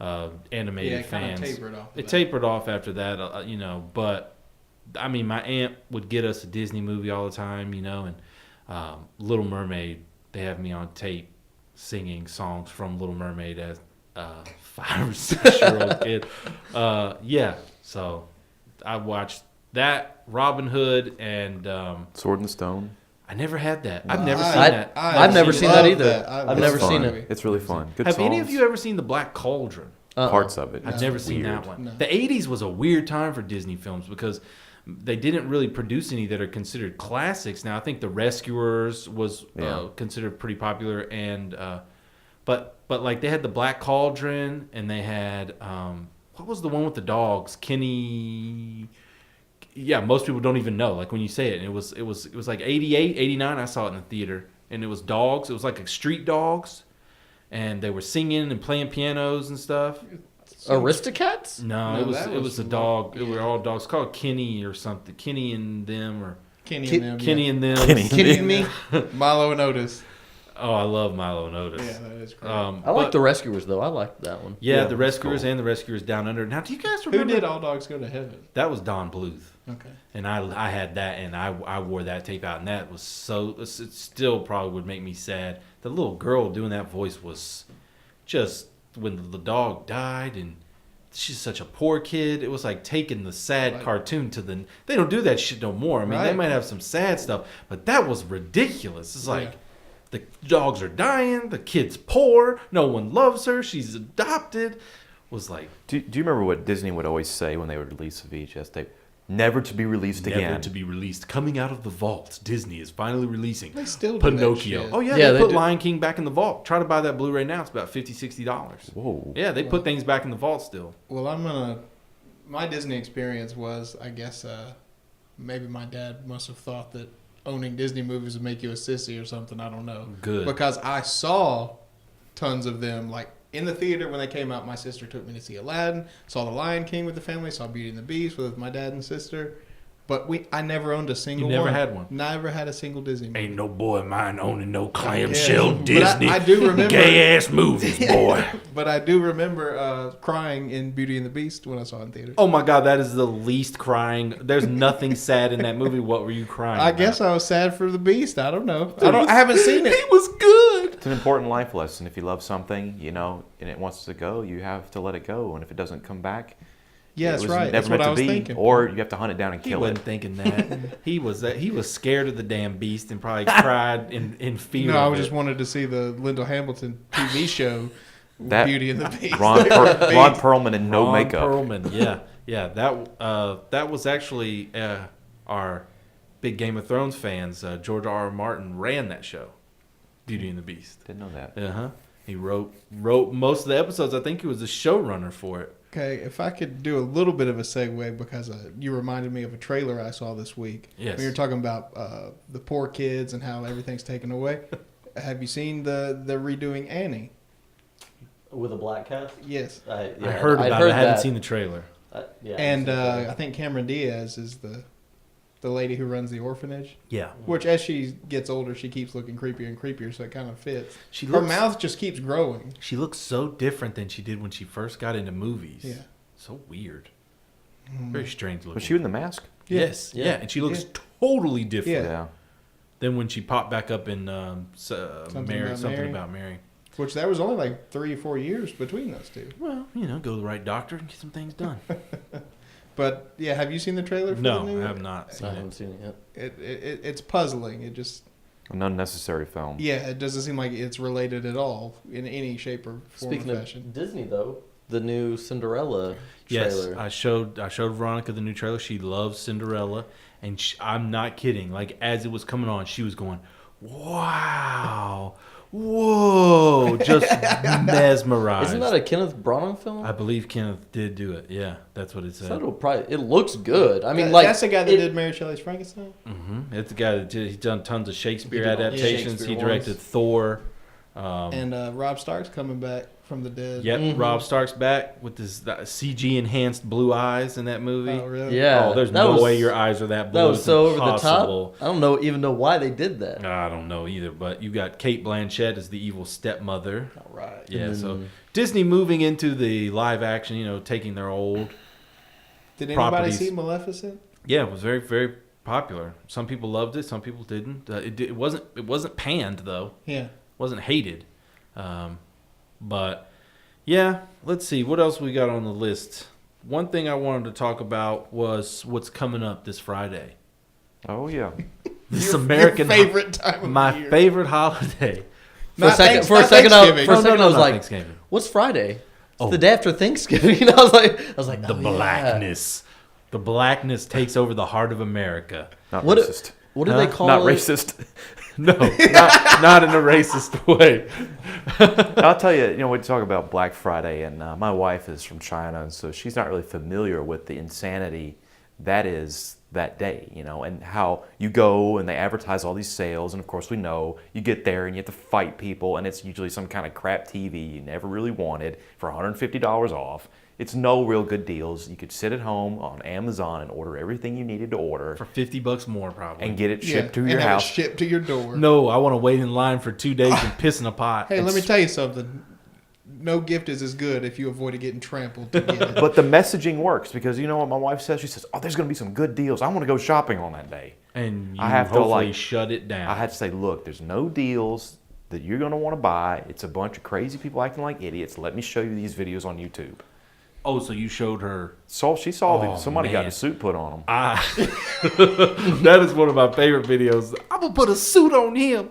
animated fans. Tapered off. It tapered off after that, but I mean, my aunt would get us a Disney movie all the time, and Little Mermaid, they have me on tape singing songs from Little Mermaid as 5 or 6 year old kid. Yeah, so I watched that, Robin Hood, and Sword in the Stone. I never had that. I've never I- seen that. I've never seen that either. That. I've never It's seen fun. it. It's really fun. Good Have songs. any of you ever seen The Black Cauldron? Parts of it? I've It's never seen weird. that one. No. The 80s was a weird time for Disney films because they didn't really produce any that are considered classics. Now, I think The Rescuers was considered pretty popular, and but like they had The Black Cauldron, and they had what was the one with the dogs? Kenny. Yeah, most people don't even know. Like when you say it, it was like 88, 89. I saw it in the theater, and it was dogs. It was like street dogs, and they were singing and playing pianos and stuff. Aristocats? No, No, it was that it was was a the dog. one- It were all dogs. It's called Kenny or something. Kenny and them, or Kenny Ken- and them. Kenny and them. Kenny and me? Milo and Otis. Oh, I love Milo and Otis. Yeah, that is great. I like but- The Rescuers, though. I liked that one. Yeah, Yeah, the that's Rescuers cool. and the Rescuers Down Under. Now, do you guys Who remember? did All Dogs Go to Heaven? That was Don Bluth. Okay. And I had that, and I wore that tape out, and that was so. It still probably would make me sad. The little girl doing that voice was just when the dog died, and she's such a poor kid. It was like taking the sad Right. cartoon to the. They don't do that shit no more. I mean, they Right. might have some sad stuff, but that was ridiculous. It's like. Yeah. The dogs are dying. The kid's poor. No one loves her. She's adopted. Was like, Do you remember what Disney would always say when they would release a VHS tape? Never to be released Never again. to be released. Coming out of the vault, Disney is finally releasing They still do that Pinocchio. shit. Oh yeah, Yeah, they they put do. Lion King back in the vault. Try to buy that Blu-ray now; it's about $50-$60. Whoa. Yeah, they put things back in the vault still. Well, my Disney experience was, I guess, maybe my dad must have thought that owning Disney movies would make you a sissy or something. I don't know. Good. Because I saw tons of them, like, in the theater when they came out. My sister took me to see Aladdin, saw The Lion King with the family, saw Beauty and the Beast with my dad and sister. But I never owned a single one. You never had one? Never had a single Disney movie. Ain't no boy of mine owning no Yeah, clamshell but Disney. I do remember gay-ass movies, boy. But I do remember crying in Beauty and the Beast when I saw it in theater. Oh my God, that is the least crying. There's nothing sad in that movie. What were you crying I about? guess I was sad for the Beast. I don't know. I haven't seen it. He was good. It's an important life lesson. If you love something, you know, and it wants to go, you have to let it go. And if it doesn't come back, Yeah, it that's was right. never That's meant what to I was be, thinking. or you have to hunt it down and He kill wasn't it. thinking that. He was scared of the damn beast and probably cried in fear. No, I of just it. wanted to see the Lyndall Hamilton TV show, That- Beauty and the Beast. Ron Perlman in no Ron makeup. Perlman, yeah. That was actually our big Game of Thrones fans. George R.R. Martin ran that show, Beauty and the Beast. Didn't know that. He wrote most of the episodes. I think he was the showrunner for it. Okay, if I could do a little bit of a segue, because you reminded me of a trailer I saw this week. Yes. When you're talking about the poor kids and how everything's taken away. Have you seen the redoing Annie? With a black cast? Yes. I heard about it. I haven't seen the trailer. And I think Cameron Diaz is the lady who runs the orphanage. Yeah. Which, as she gets older, she keeps looking creepier and creepier, so it kind of fits. Her looks- mouth just keeps growing. She looks so different than she did when she first got into movies. Yeah. So weird. Very strange looking. Was she in The Mask? Yes. Yeah. Yeah. And she looks totally different Yeah. than when she popped back up in Something Mary. About Something Mary. About Mary. Which there was only like 3 or 4 years between those two. Well, go to the right doctor and get some things done. But yeah, have you seen the trailer for No, the new? I have not I seen haven't it. seen it yet. It's puzzling. It just An unnecessary film. it doesn't seem like it's related at all in any shape or form Speaking or of fashion. Disney, though, the new Cinderella Yes, trailer. I showed Veronica the new trailer. She loves Cinderella, and I'm not kidding. Like as it was coming on, she was going, "Wow, whoa!" Just mesmerized. Isn't that a Kenneth Branagh film? I believe Kenneth did do it. Yeah, that's what it So said. it looks good. I mean, like that's the guy that did Mary Shelley's Frankenstein. It's the guy that he's done tons of Shakespeare He did all the adaptations. Shakespeare he ones. directed Thor. And Rob Stark's coming back from the dead. Yep, Rob Stark's back with his CG enhanced blue eyes in that movie. Oh, really? Yeah. Oh, there's that no was- way your eyes are that blue. That was It's so over the impossible. top. I don't even know why they did that. I don't know either, but you got Kate Blanchett as the evil stepmother. All right. Yeah, so Disney moving into the live action, taking their old. Did anybody properties. see Maleficent? Yeah, it was very, very popular. Some people loved it, some people didn't. It wasn't panned though. Yeah. It wasn't hated. But yeah, let's see what else we got on the list. One thing I wanted to talk about was what's coming up this Friday. Oh, yeah. This American your favorite time of my year. favorite holiday. For a second, Not I Thanksgiving. was like, Thanksgiving. "What's Friday?" It's Oh. the day after Thanksgiving. I was like, The oh, yeah. blackness. The blackness takes over the heart of America. Not What racist. What do they call Not it? racist. No, not in a racist way. I'll tell you, we talk about Black Friday, and my wife is from China, and so she's not really familiar with the insanity that is that day, and how you go and they advertise all these sales, and of course we know you get there and you have to fight people, and it's usually some kind of crap TV you never really wanted for $150 off. It's no real good deals. You could sit at home on Amazon and order everything you needed to order For $50 more, probably. and get it shipped to and your have house. it shipped to your door. No, I want to wait in line for 2 days and piss in a pot. Hey, let me tell you something. No gift is as good if you avoid getting trampled to get it. But the messaging works because you know what my wife says? She says, "Oh, there's going to be some good deals. I want to go shopping on that day." And you I have to, hopefully shut it down. I had to say, "Look, there's no deals that you're going to want to buy. It's a bunch of crazy people acting like idiots. Let me show you these videos on YouTube." Oh, so you showed her. So she saw Oh, somebody got man. a suit put on them. That is one of my favorite videos. I'm going to put a suit on him.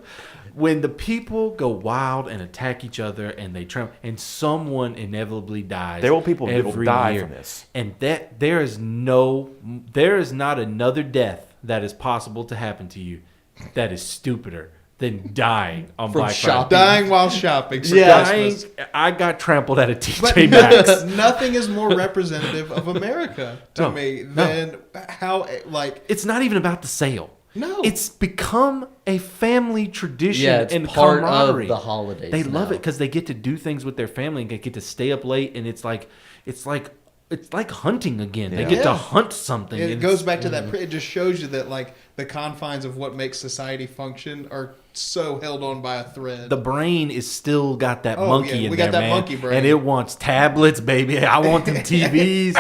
when the people go wild and attack each other and they trample, and someone inevitably dies. There will people that will every die year. from this. And that there is not another death that is possible to happen to you that is stupider than dying on From Black shopping. Friday. Dying while shopping. For Dying, Christmas. I got trampled at a But TJ Maxx. nothing is more representative of America to No, me no. than how, like, It's not even about the sale. no. It's become a family tradition Yeah, it's and part camaraderie. of the holidays. They love now. it because they get to do things with their family and they get to stay up late, and it's like hunting again. They get to Yeah. hunt something. It and goes back to that. It just shows you that, like, the confines of what makes society function are so held on by a thread. the brain is still got that Oh, monkey yeah, in we there, got that man. monkey brain. And it wants tablets, baby. I want them TVs.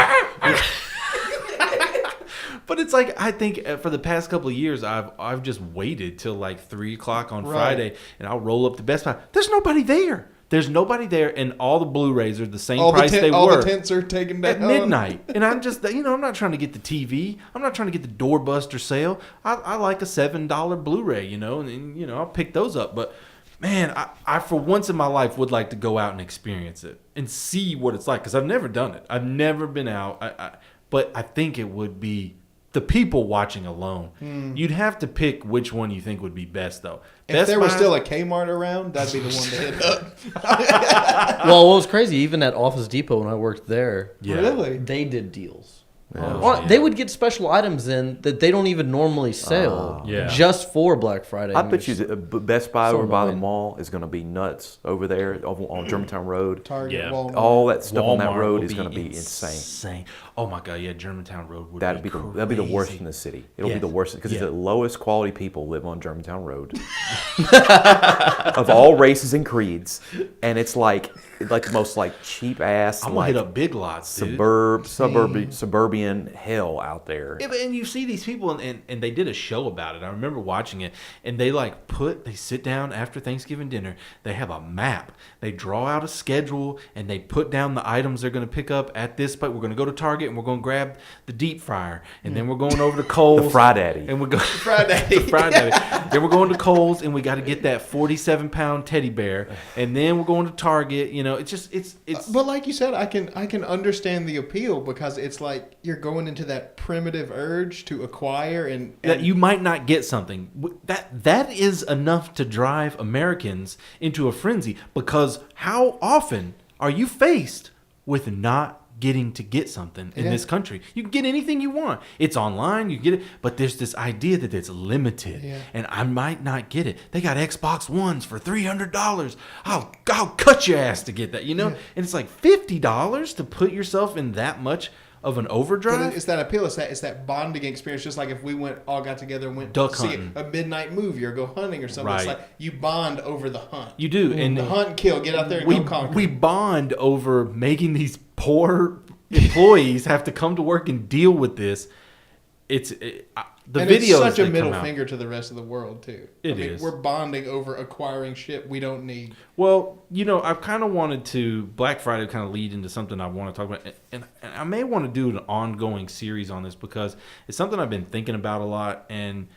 But it's like, I think for the past couple of years, I've just waited till like 3:00 on Right. Friday, and I'll roll up to Best Buy. There's nobody there. There's nobody there, and all the Blu-rays are the same price they all were the tents are taken down at midnight. And I'm just, I'm not trying to get the TV. I'm not trying to get the doorbuster sale. I like a $7 Blu-ray, and I'll pick those up. But man, I for once in my life would like to go out and experience it and see what it's like, because I've never done it. I've never been out. But I think it would be the people watching alone. You'd have to pick which one you think would be best, though. If Best there was Buy- still a Kmart around, that'd be the one to hit up. Well, what was crazy, even at Office Depot when I worked there, Yeah. Really? they did deals. Oh, Well, yeah. They would get special items in that they don't even normally sell, Yeah. just for Black Friday. I bet you that Best Buy So over by the annoying. mall is going to be nuts over there on Germantown Road. Target, Yeah. Walmart. All that stuff on that Walmart road will is going to be insane. insane. Oh my God, yeah, Germantown Road would That'd be the worst crazy. in the city. It'll Yeah. be the worst because Yeah. the lowest quality people live on Germantown Road, of all races and creeds, and it's like the most like cheap ass I'm gonna like hit up Big Lots, dude. suburban hell out there. Yeah, but, and you see these people, and they did a show about it. I remember watching it, and they they sit down after Thanksgiving dinner. They have a map. They draw out a schedule, and they put down the items they're going to pick up at this spot. We're going to go to Target, and we're going to grab the deep fryer, and then we're going over to Kohl's, The Fry Daddy. and we're going Friday. the Fry Daddy. Then we're going to Kohl's, and we got to get that 47-pound teddy bear, and then we're going to Target. It's just it's. But like you said, I can understand the appeal because it's like you're going into that primitive urge to acquire and that you might not get something. That is enough to drive Americans into a frenzy, because how often are you faced with not getting to get something in Yeah. this country? You can get anything you want. It's online, you get it, but there's this idea that it's limited, Yeah. and I might not get it. They got Xbox Ones for $300. I'll cut your ass to get that, Yeah. And it's like $50 to put yourself in that much of an But overdrive. it's that appeal. It's that bonding experience. Just like if we all got together and went Duck to see hunting. a midnight movie or go hunting or something. It's Right. like you bond over the hunt. You do, and The hunt and kill. Get out there and go conquer. we bond over making these poor employees have to come to work and deal with this. The and videos it's such a that middle come out. finger to the rest of the world too. It is. We're bonding over acquiring shit we don't need. Well, I've kind of wanted to Black Friday kind of lead into something I want to talk about, and I may want to do an ongoing series on this because it's something I've been thinking about a lot, and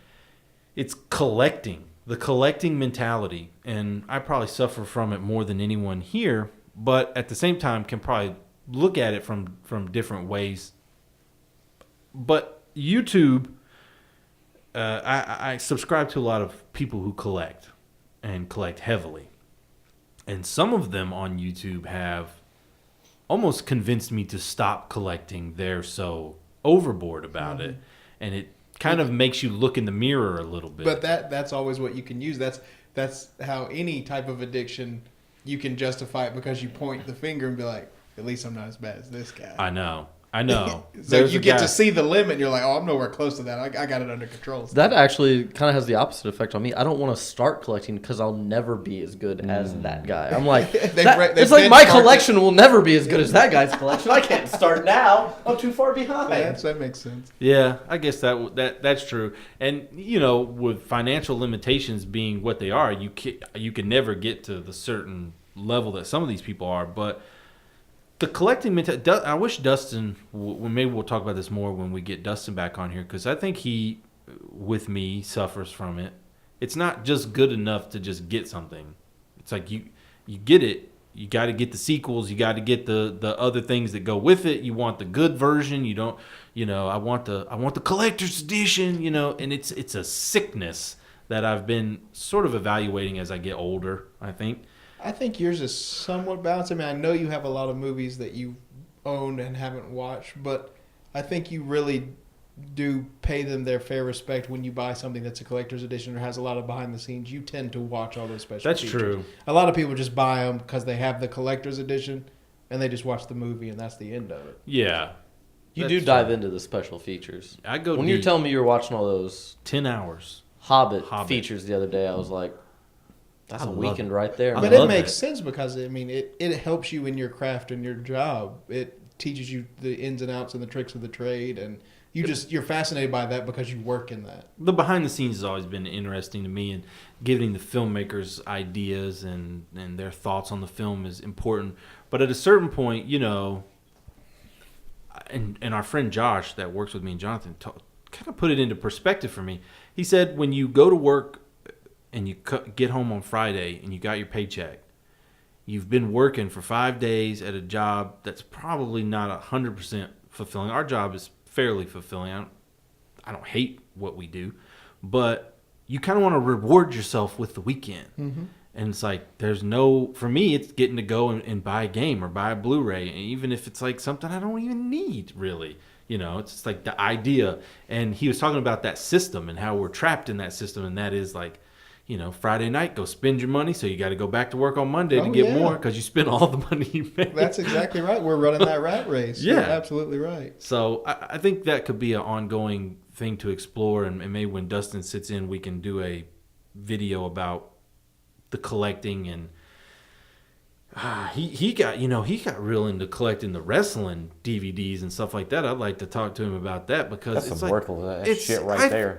it's the collecting mentality, and I probably suffer from it more than anyone here, but at the same time can probably look at it from different ways. But YouTube, I subscribe to a lot of people who collect and collect heavily. And some of them on YouTube have almost convinced me to stop collecting. They're so overboard about it. And it kind of makes you look in the mirror a little bit. But that's always what you can use. That's how any type of addiction you can justify it, because you point the finger and be like, at least I'm not as bad as this guy. I know. So There's you a get guy- to see the limit, and you're like, oh, I'm nowhere close to that. I got it under control. That actually kind of has the opposite effect on me. I don't want to start collecting because I'll never be as good as that guy. I'm like, They've it's like my benchmarked collection will never be as good as that guy's collection. I can't start now. I'm too far behind. That makes sense. Yeah, I guess that's true. And with financial limitations being what they are, you can never get to the certain level that some of these people are. But the collecting mentality, I wish Dustin, maybe we'll talk about this more when we get Dustin back on here, because I think he, with me, suffers from it. it's not just good enough to just get something. It's like you get it. You got to get the sequels. You got to get the other things that go with it. You want the good version. You don't, I want the collector's edition, and it's a sickness that I've been sort of evaluating as I get older, I think. I think yours is somewhat balanced. I mean, I know you have a lot of movies that you own and haven't watched, but I think you really do pay them their fair respect when you buy something that's a collector's edition or has a lot of behind the scenes. You tend to watch all those special That's features. true. A lot of people just buy them because they have the collector's edition and they just watch the movie and that's the end of it. Yeah. You That's do dive true. into the special features. I go When deep. you're telling me you're watching all those 10 hours. Hobbit Hobbit. features the other day, I was like, that's I a love weekend it. right there. I But man. it love makes that. sense because, I mean, it helps you in your craft and your job. It teaches you the ins and outs and the tricks of the trade and you're fascinated by that because you work in that. The behind the scenes has always been interesting to me, and giving the filmmakers ideas and their thoughts on the film is important. But at a certain point, and our friend Josh that works with me and Jonathan kind of put it into perspective for me. He said when you go to work and you get home on Friday and you got your paycheck, you've been working for 5 days at a job that's probably not 100% fulfilling. Our job is fairly fulfilling. I don't hate what we do, but you kind of want to reward yourself with the weekend. Mm-hmm. And it's like, for me, it's getting to go and buy a game or buy a Blu-ray. And even if it's like something I don't even need really, it's just like the idea. And he was talking about that system and how we're trapped in that system. And that is like, Friday night, go spend your money. So you got to go back to work on Monday to get more because you spent all the money you made. That's exactly right. We're running that rat race. Yeah. You're absolutely right. So I think that could be an ongoing thing to explore. And maybe when Dustin sits in, we can do a video about the collecting. And he got real into collecting the wrestling DVDs and stuff like that. I'd like to talk to him about that because That's it's some like, worthless shit right there.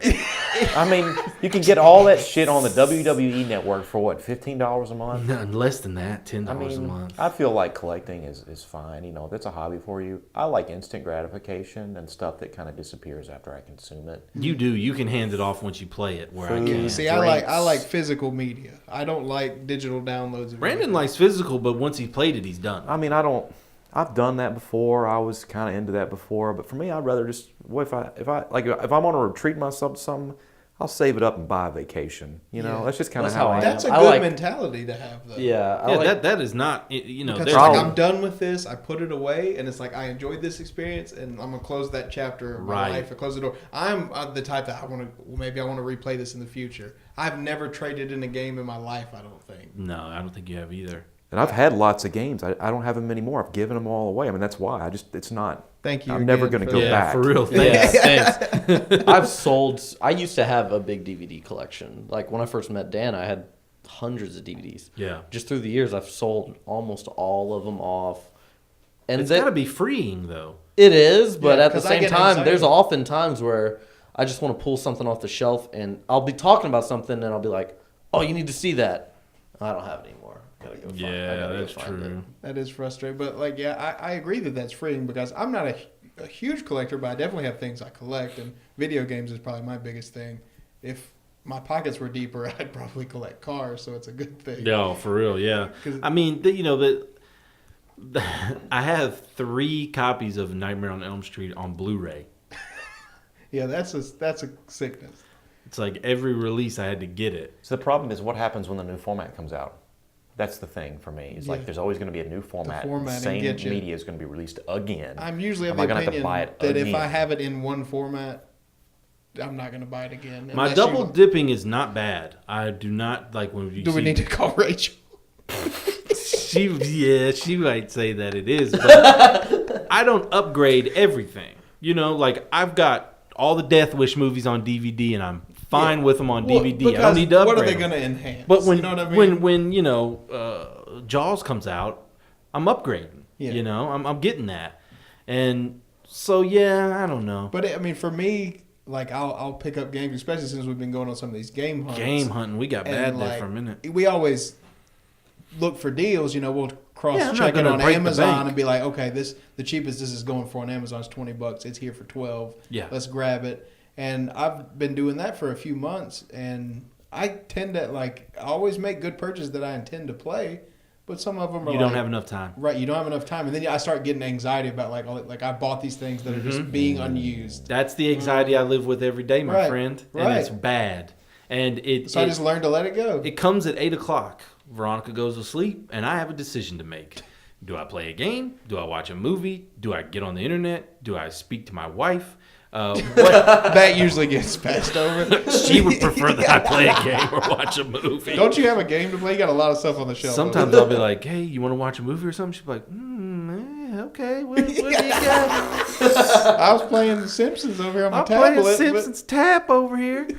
I mean, you can get all that shit on the WWE network for what, $15 a month? No, less than that, $10 I mean, a month. I feel like collecting is fine. That's a hobby for you. I like instant gratification and stuff that kind of disappears after I consume it. You do. You can hand it off once you play it. Where I Food. can't. See, I like physical media. I don't like digital downloads. Brandon likes physical, but once he played it, he's done. I mean, I've done that before. I was kind of into that before, but for me, I'd rather just if I want to treat myself to something, I'll save it up and buy a vacation. Yeah. That's just kind of That's how how I am. That's a I good like- mentality to have, though. Yeah, That is not. Because there's I'm done with this. I put it away, and it's like I enjoyed this experience, and I'm gonna close that chapter of my life. I close the door. I'm the type that I want to. Maybe I want to replay this in the future. I've never traded in a game in my life. I don't think. No, I don't think you have either. And I've had lots of games. I don't have them anymore. I've given them all away. I mean, that's why. It's not. Thank you. I'm never again going to for go that. back. For real. Yeah. Thanks. I've sold. I used to have a big DVD collection. Like when I first met Dan, I had hundreds of DVDs. Yeah. Just through the years, I've sold almost all of them off. And It's got to be freeing, though. it is, but Yeah, at the 'cause I same get time, anxiety. there's often times where I just want to pull something off the shelf, and I'll be talking about something, and I'll be like, "Oh, you need to see that." I don't have it anymore. Gotta go find, I Yeah, gotta go that's find true. it. That is frustrating, but like, yeah, I agree that that's freeing because I'm not a huge collector, but I definitely have things I collect, and video games is probably my biggest thing. If my pockets were deeper, I'd probably collect cars, so it's a good thing. No, for real, yeah. 'Cause- I mean, I have 3 copies of Nightmare on Elm Street on Blu-ray. Yeah, that's a sickness. It's like every release I had to get it. So the problem is what happens when the new format comes out. That's the thing for me. It's Yeah. like there's always going to be a new format. formatting Same gets you. media is going to be released again. I'm usually of Am the I gonna have to opinion buy it that if again? I have it in one format, I'm not going to buy it again. My unless double you- dipping is not bad. I do not like when you Do see. we need to call Rachel? She might say that it is, but I don't upgrade everything. Like I've got all the Death Wish movies on DVD, and I'm fine with them on DVD. I don't need to upgrade. What are they them. going to enhance? But when you know what I mean? when Jaws comes out, I'm upgrading. Yeah. I'm getting that, and so yeah, I don't know. But I mean, for me, like I'll pick up games, especially since we've been going on some of these game hunts. Game hunting, we got And, bad there like, for a minute. We always look for deals. We'll Yeah, I'm cross not check it gonna on break the Amazon bank. and be like, okay, the cheapest this is going for on Amazon is $20. It's here for $12. Yeah. Let's grab it. And I've been doing that for a few months, and I tend to like always make good purchases that I intend to play, but some of them are You don't have enough time. Right, you don't have enough time, and then I start getting anxiety about like I bought these things that are just being unused. That's the anxiety I live with every day, my Right, friend, and right. it's bad. And So I just learned to let it go. It comes at 8:00. Veronica goes to sleep, and I have a decision to make. Do I play a game? Do I watch a movie? Do I get on the internet? Do I speak to my wife? What? That usually gets passed over. She would prefer that I play a game or watch a movie. Don't you have a game to play? You got a lot of stuff on the shelf. Sometimes I'll be like, hey, you want to watch a movie or something? She'll be like, okay, what do you got? I was playing The Simpsons over here on my I'm tablet. playing Simpsons Tap over here.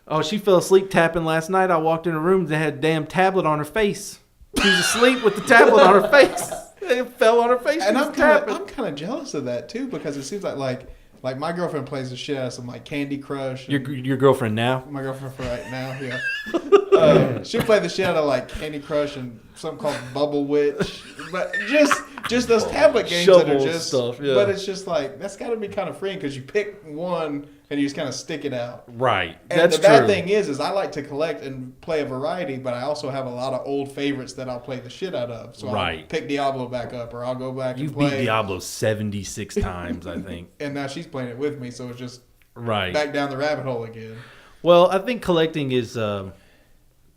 Oh, she fell asleep tapping last night. I walked in her room and they had a damn tablet on her face. She was asleep with the tablet on her face. It fell on her face. And She I'm was tapping. kind of jealous of that too, because it seems like my girlfriend plays the shit out of some like Candy Crush. Your girlfriend now? My girlfriend for right now, yeah. She played the shit out of like Candy Crush and something called Bubble Witch, but just those tablet games that are Shovel just stuff, yeah. But it's just like that's got to be kind of freeing because you pick one and you just kind of stick it out. Right. And That's the bad true. thing is I like to collect and play a variety, but I also have a lot of old favorites that I'll play the shit out of. So I'll Right. pick Diablo back up, or I'll go back You've and play. beat Diablo 76 times, I think. And now she's playing it with me, so it's just Right. back down the rabbit hole again. Well, I think collecting is when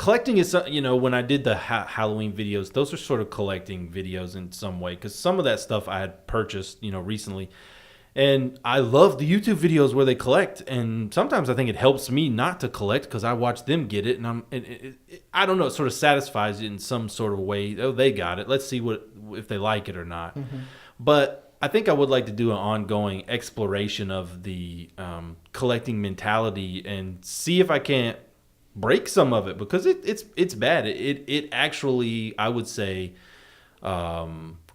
I did the Halloween videos, those are sort of collecting videos in some way, because some of that stuff I had purchased recently, and I love the YouTube videos where they collect, and sometimes I think it helps me not to collect because I watch them get it, and I don't know, it sort of satisfies it in some sort of way. Oh, they got it, let's see if they like it or not. But I think I would like to do an ongoing exploration of the collecting mentality and see if I can't break some of it, because it's bad. It actually, I would say,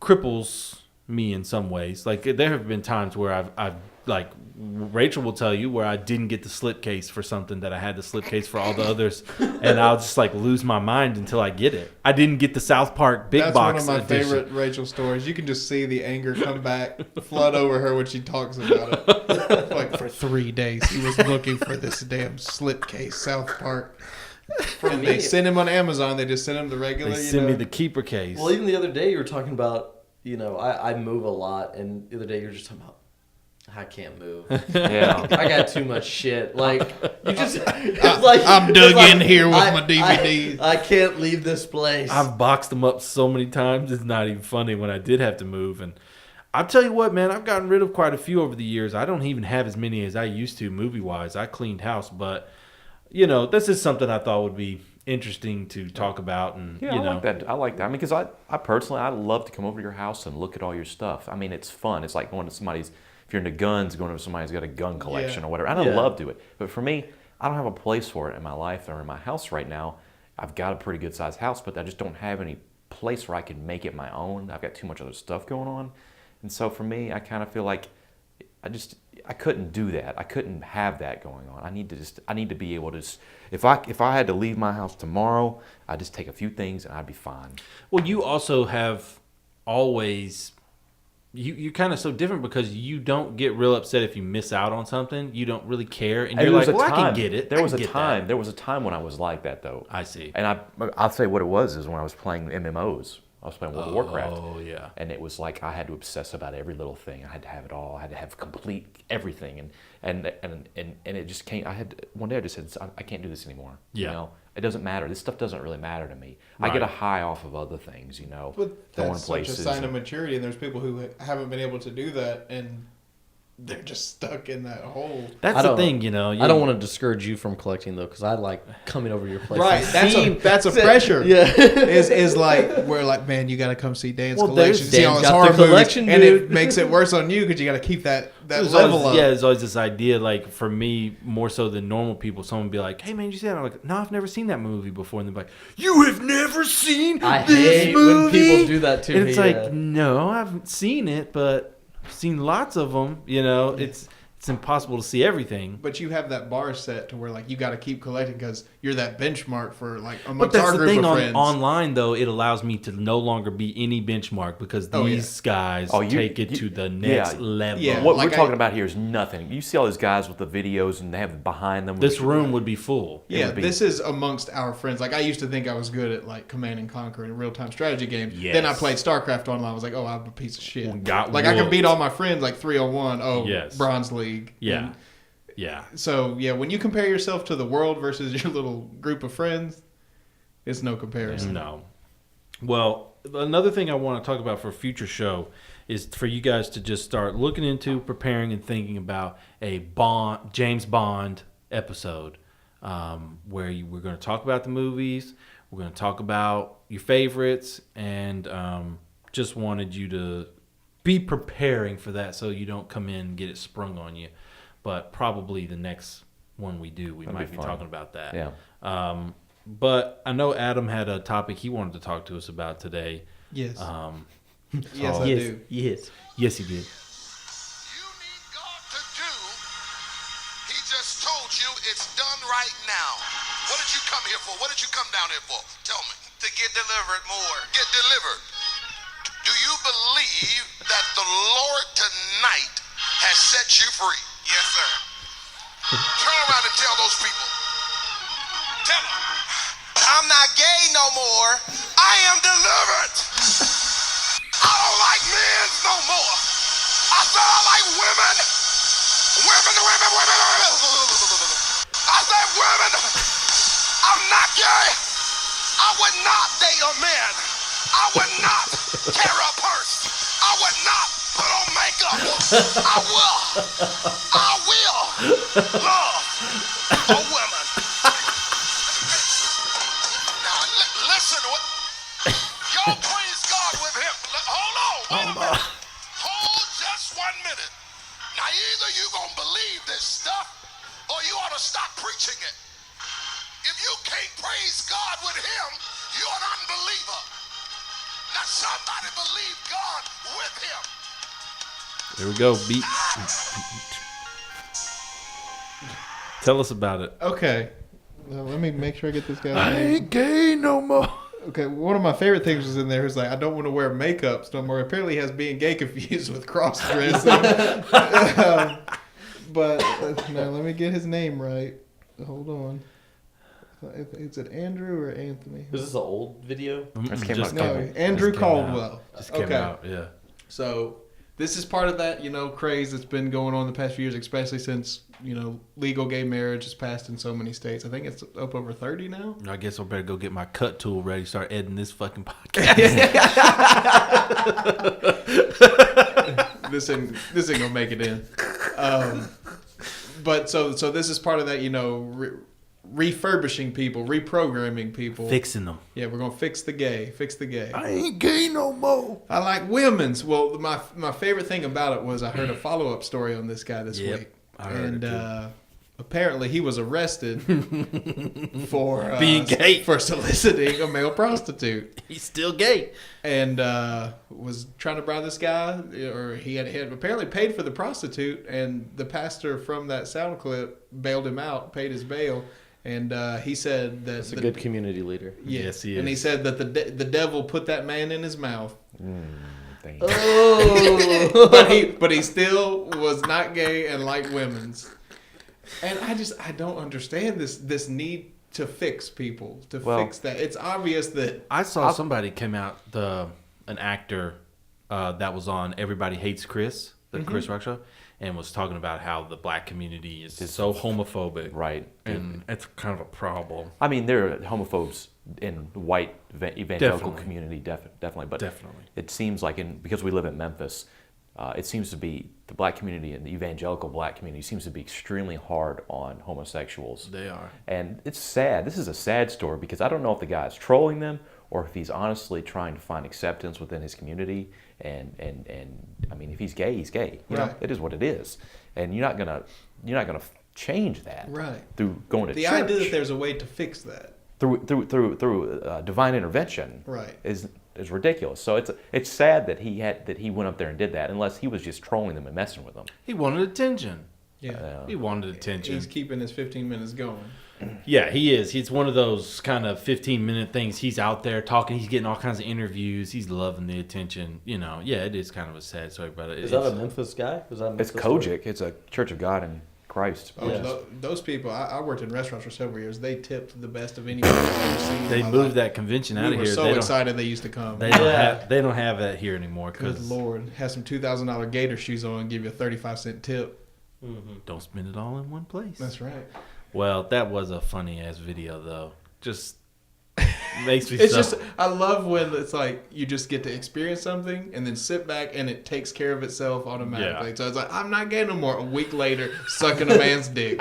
cripples me in some ways. Like there have been times where I've like Rachel will tell you where I didn't get the slipcase for something that I had the slipcase for all the others, and I'll just like lose my mind until I get it. I didn't get the South Park big That's box one of my edition. favorite Rachel stories. You can just see the anger come back, flood over her when she talks about it. Like for 3 days, he was looking for this damn slipcase, South Park. And they send him on Amazon. They just send him the regular. They send me the keeper case. Well, even the other day you were talking about, I move a lot, and the other day you were just talking about, I can't move. Yeah. I got too much shit. Like you just, it's like I'm it's dug like, in here with my DVDs. I can't leave this place. I've boxed them up so many times. It's not even funny when I did have to move. And I'll tell you what, man, I've gotten rid of quite a few over the years. I don't even have as many as I used to movie-wise. I cleaned house. But, this is something I thought would be interesting to talk about. And, Yeah, I like that. I like that. I mean, because I personally, I love to come over to your house and look at all your stuff. I mean, it's fun. It's like going to somebody's, if you're into guns, going to somebody's got a gun collection Yeah. or whatever. And I Yeah. love to do it. But for me, I don't have a place for it in my life or in my house right now. I've got a pretty good sized house, but I just don't have any place where I can make it my own. I've got too much other stuff going on. And so for me, I kind of feel like I couldn't do that. I couldn't have that going on. I need to be able to, if I had to leave my house tomorrow, I'd just take a few things and I'd be fine. Well, you also have always, you're kind of so different because you don't get real upset if you miss out on something. You don't really care. And you're like, well, I can get it. There was I a can get time. that. There was a time when I was like that, though. I see. And I'll say what it was is when I was playing MMOs. I was playing World of Warcraft. Oh, yeah. And it was like I had to obsess about every little thing. I had to have it all. I had to have complete everything. And it just came. One day I just said, I can't do this anymore. Yeah. It doesn't matter. This stuff doesn't really matter to me. Right. I get a high off of other things, But going that's such a places. sign of maturity, and there's people who haven't been able to do that, and they're just stuck in that hole. That's I the don't- thing, I don't want to discourage you from collecting though, because I like coming over to your place. Right, and that's a pressure. Yeah. is like we're like, man, you got to come see Dan's Well, collection, see all Dan's his got horror the movies, collection, and dude. it makes it worse on you because you got to keep that There's level always, up. Yeah, there's always this idea, like, for me, more so than normal people, someone would be like, hey, man, did you see that? I'm like, no, I've never seen that movie before. And they're like, you have never seen I this hate movie? when people do that to and me. it's like, no, I haven't seen it, but I've seen lots of them. It's it's impossible to see everything. But you have that bar set to where like you got to keep collecting because you're that benchmark for like But amongst that's our the group thing of friends. online, though. It allows me to no longer be any benchmark because these guys take it to the next level. Yeah. What Like we're talking about here is nothing. You see all those guys with the videos and they have behind them. This room would be full. Yeah, would be- this is amongst our friends. Like I used to think I was good at like Command and Conquer and real-time strategy games. Yes. Then I played StarCraft online. I was like, oh, I'm a piece of shit. Got like I can whooped. beat all my friends like 301. Oh, Yes. Bronze League. Yeah. And Yeah. so yeah, when you compare yourself to the world versus your little group of friends, it's no comparison. No. Well, another thing I want to talk about for a future show is for you guys to just start looking into, preparing, and thinking about a James Bond episode where we're going to talk about the movies, we're going to talk about your favorites, and just wanted you to be preparing for that so you don't come in and get it sprung on you. But probably the next one we do, we might be talking about that. Yeah. But I know Adam had a topic he wanted to talk to us about today. Yes. Yes, I do. Yes. Yes, he did. You need God to do. He just told you it's done right now. What did you come here for? What did you come down here for? Tell me. To get delivered more. Get delivered. Do you believe that the Lord tonight has set you free? Yes, sir. Turn around and tell those people. Tell them. I'm not gay no more. I am delivered. I don't like men no more. I said I like women. Women. I said women. I'm not gay. I would not date a man. I would not carry a purse. I would not put on makeup. I will love a woman. Now listen, y'all praise God with him. Hold on, wait a minute. Hold just 1 minute. Now either you gonna believe this stuff or you ought to stop preaching it. If you can't praise God with him, you're an unbeliever. Now somebody believe God with him. There we go. Beat. Tell us about it. Okay. Well, let me make sure I get this guy's name. Gay no more. Okay, one of my favorite things was in there was like, I don't want to wear makeups no more. Apparently he has being gay confused with cross-dressing. But now let me get his name right. Hold on. Is it Andrew or Anthony? Is this an old video? Andrew Caldwell. Just came out, yeah. So this is part of that, craze that's been going on the past few years, especially since, legal gay marriage is passed in so many states. I think it's up over 30 now. I guess I better go get my cut tool ready, start editing this fucking podcast. This ain't gonna make it in. But so this is part of that, refurbishing people, reprogramming people, Fixing them. Yeah, we're gonna fix the gay. I ain't gay no more. I like women's. Well, my favorite thing about it was I heard a follow-up story on this guy this week, I heard it too. Apparently he was arrested for Being gay, for soliciting a male prostitute. He's still gay, and was trying to bribe this guy, or he had apparently paid for the prostitute, and the pastor from that sound clip bailed him out, paid his bail. And he said that That's a good community leader. Yes, he is. And he said that the devil put that man in his mouth. Oh. but he still was not gay and liked women's. And I don't understand this need to fix people, fix that. It's obvious that I saw somebody came out, an actor that was on Everybody Hates Chris, the Chris Rock show, and was talking about how the black community is so homophobic. Right. And it's kind of a problem. I mean, there are homophobes in the white evangelical Definitely. community, definitely. But Definitely. it seems like, because we live in Memphis, it seems to be the black community and the evangelical black community seems to be extremely hard on homosexuals. They are. And it's sad. This is a sad story because I don't know if the guy's trolling them or if he's honestly trying to find acceptance within his community. And I mean, if he's gay, he's gay. You know, it is what it is. And you're not gonna change that through going to church. The idea that there's a way to fix that through divine intervention is ridiculous. So it's sad that he went up there and did that, unless he was just trolling them and messing with them. He wanted attention. Yeah. He wanted attention. He's keeping his 15 minutes going. Yeah, he is. He's one of those kind of 15-minute things. He's out there talking. He's getting all kinds of interviews. He's loving the attention. Yeah, it is kind of a sad story, but Is that a Memphis guy? It's Kojic. It's a Church of God in Christ. Oh, those people, I worked in restaurants for several years. They tipped the best of anybody I've ever seen. They moved that convention out of here. We were so excited they used to come. They don't have that here anymore. Good Lord. Have some $2,000 gator shoes on and give you a 35-cent tip. Mm-hmm. Don't spend it all in one place. That's right. Well, that was a funny-ass video, though. Just makes me I love when it's like you just get to experience something and then sit back and it takes care of itself automatically. Yeah. So it's like, I'm not gay no more. A week later, sucking a man's dick.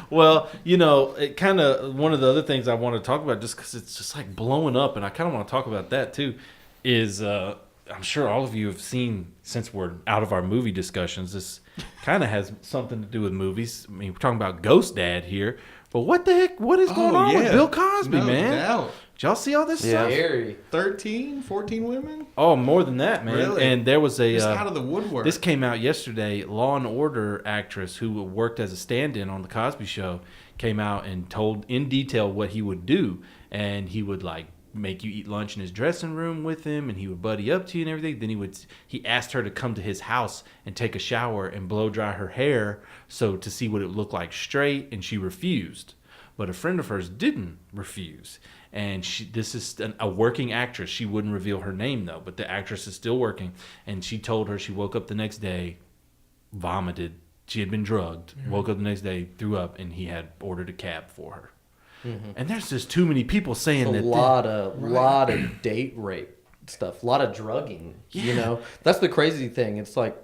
Well, it kind of, one of the other things I want to talk about, just because it's just like blowing up, and I kind of want to talk about that too, is I'm sure all of you have seen, since we're out of our movie discussions, this kind of has something to do with movies. I mean, we're talking about Ghost Dad here, but what the heck? What is going on with Bill Cosby, man? Doubt. Did y'all see all this stuff? Scary. 13, 14 women? Oh, more than that, man. Really? And there was Just out of the woodwork. This came out yesterday. Law and Order actress who worked as a stand-in on the Cosby Show came out and told in detail what he would do, and he would make you eat lunch in his dressing room with him, and he would buddy up to you and everything. Then he asked her to come to his house and take a shower and blow dry her hair to see what it looked like straight, and she refused. But a friend of hers didn't refuse. And this is a working actress. She wouldn't reveal her name, though, but the actress is still working. And she told her she woke up the next day, vomited. She had been drugged, woke up the next day, threw up, and he had ordered a cab for her. Mm-hmm. And there's just too many people saying that. Lot of date rape stuff, a lot of drugging. Yeah. That's the crazy thing. It's like,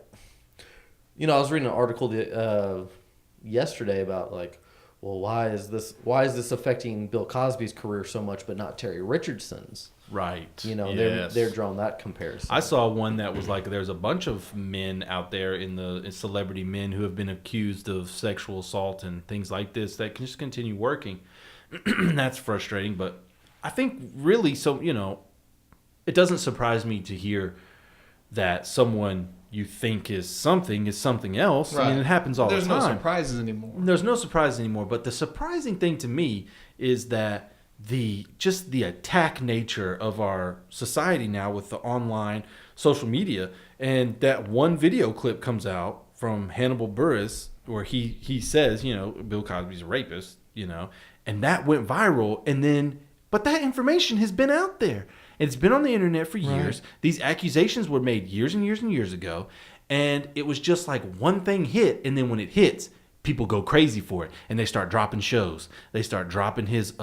I was reading an article yesterday about well, why is this affecting Bill Cosby's career so much, but not Terry Richardson's? Right. They're drawing that comparison. I saw one that was there's a bunch of men out there in celebrity men who have been accused of sexual assault and things like this that can just continue working. That's frustrating, but I think really, it doesn't surprise me to hear that someone you think is something else. Right. I mean, it happens all the time. There's no surprises anymore. There's no surprises anymore, but the surprising thing to me is that the attack nature of our society now with the online social media, and that one video clip comes out from Hannibal Buress where he says, Bill Cosby's a rapist, and that went viral, but that information has been out there. It's been on the internet for years. Right. These accusations were made years and years and years ago, and it was just like one thing hit, and then when it hits, people go crazy for it, and they start dropping shows. They start dropping his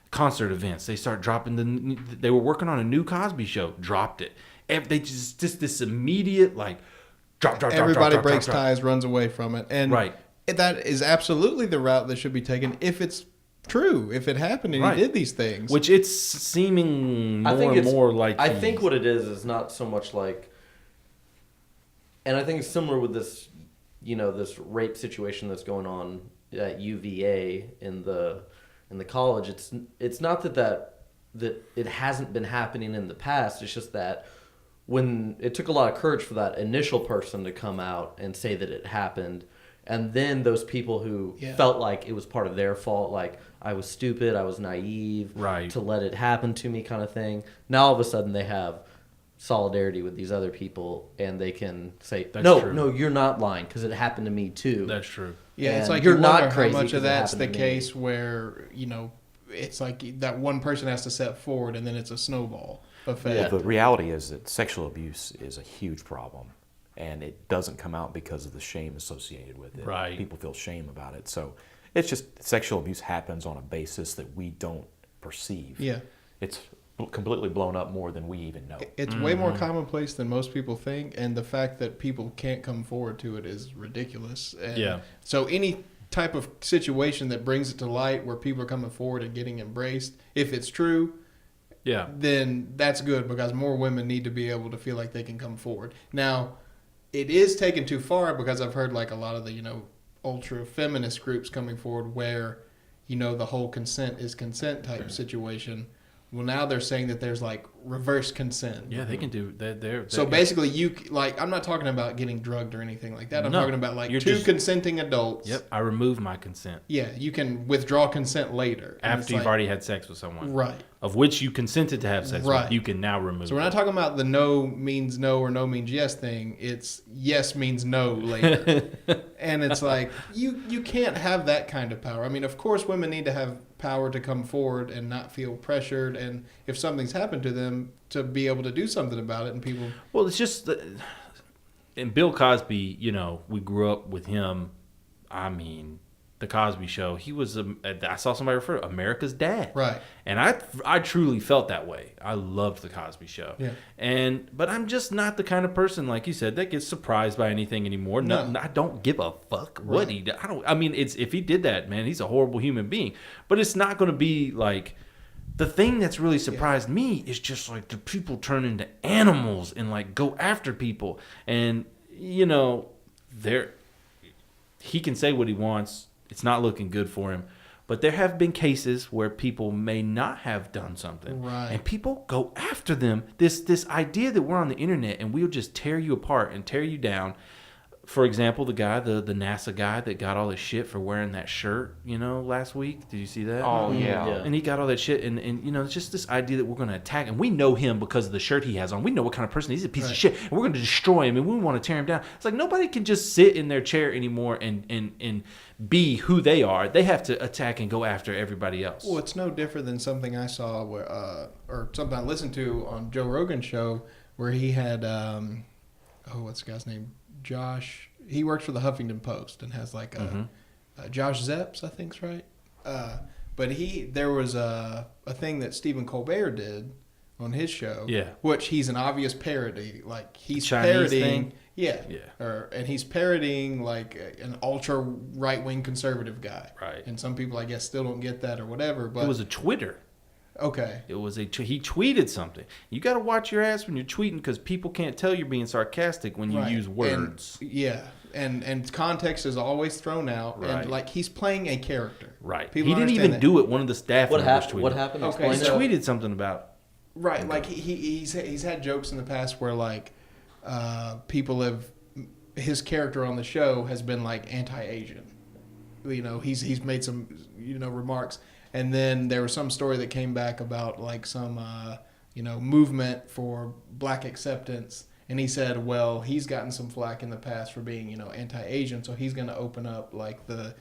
concert events. They start dropping they were working on a new Cosby show, dropped it. They just this immediate drop. Everybody breaks ties, runs away from it, and right. That is absolutely the route that should be taken if it's true, if it happened and right. he did these things. Which it's seeming more like. I think what it is not so much and I think it's similar with this, this rape situation that's going on at UVA in the college. It's not that it hasn't been happening in the past. It's just that when it took a lot of courage for that initial person to come out and say that it happened. And then those people who felt like it was part of their fault, I was stupid, I was naive, right. to let it happen to me kind of thing. Now all of a sudden they have solidarity with these other people and they can say, no, you're not lying because it happened to me too. That's true. Yeah, and it's like you're not crazy. How much of that's the case where, it's like that one person has to step forward and then it's a snowball effect. Yeah. Well, the reality is that sexual abuse is a huge problem. And it doesn't come out because of the shame associated with it. Right. People feel shame about it. So it's just sexual abuse happens on a basis that we don't perceive. Yeah. It's completely blown up more than we even know. It's way more commonplace than most people think. And the fact that people can't come forward to it is ridiculous. And so any type of situation that brings it to light where people are coming forward and getting embraced, if it's true, then that's good because more women need to be able to feel like they can come forward. Now, it is taken too far because I've heard a lot of the, ultra feminist groups coming forward where, the whole consent is consent type situation Well, now they're saying that there's like reverse consent. Yeah, they can do that. So basically, I'm not talking about getting drugged or anything like that. I'm No, talking about like you're two just- consenting adults. Yep, I remove my consent Yeah, you can withdraw consent later. And after it's you've like- already had sex with someone, Right. of which you consented to have sex Right. with. You can now remove. So we're not talking about the no means no or no means yes thing. It's yes means no later. And it's like, you can't have that kind of power. I mean, of course, women need to have power to come forward and not feel pressured. And if something's happened to them, to be able to do something about it. And people... Well, it's just, and Bill Cosby, we grew up with him. I mean, the Cosby Show. He was, I saw somebody refer to America's dad. Right. And I truly felt that way. I loved the Cosby Show. Yeah. But I'm just not the kind of person, like you said, that gets surprised by anything anymore. No, I don't give a fuck what he did. If he did that, man, he's a horrible human being. But it's not going to be like, the thing that's really surprised me is just like the people turn into animals and like go after people. And, he can say what he wants. It's not looking good for him. But there have been cases where people may not have done something. Right. And people go after them. This idea that we're on the internet and we'll just tear you apart and tear you down. For example, the guy, the NASA guy that got all this shit for wearing that shirt, last week. Did you see that? Oh, yeah. And he got all that shit. And it's just this idea that we're going to attack him. We know him because of the shirt he has on. We know what kind of person he's a piece of shit. And we're going to destroy him. And we want to tear him down. It's like nobody can just sit in their chair anymore and be who they are. They have to attack and go after everybody else. Well, it's no different than something I saw where, or something I listened to on Joe Rogan's show where he had, what's the guy's name? Josh. He works for the Huffington Post and has like Josh Zepps, I think's right. But there was a thing that Stephen Colbert did on his show, which he's an obvious parody. Like he's Chinese parodying, thing? and he's parodying like an ultra right wing conservative guy, right? And some people, I guess, still don't get that or whatever. But it was a Twitter. Okay. It was he tweeted something. You got to watch your ass when you're tweeting because people can't tell you're being sarcastic when you use words. And context is always thrown out. Right. And like he's playing a character. Right. People He didn't even do it. One of the staff members tweeted. What happened? Okay, He Explain tweeted something about. Right. Like he's had jokes in the past where like people have, his character on the show has been like anti-Asian. He's made some remarks. And then there was some story that came back about like some, movement for black acceptance. And he said, well, he's gotten some flack in the past for being, anti-Asian. So he's going to open up like the,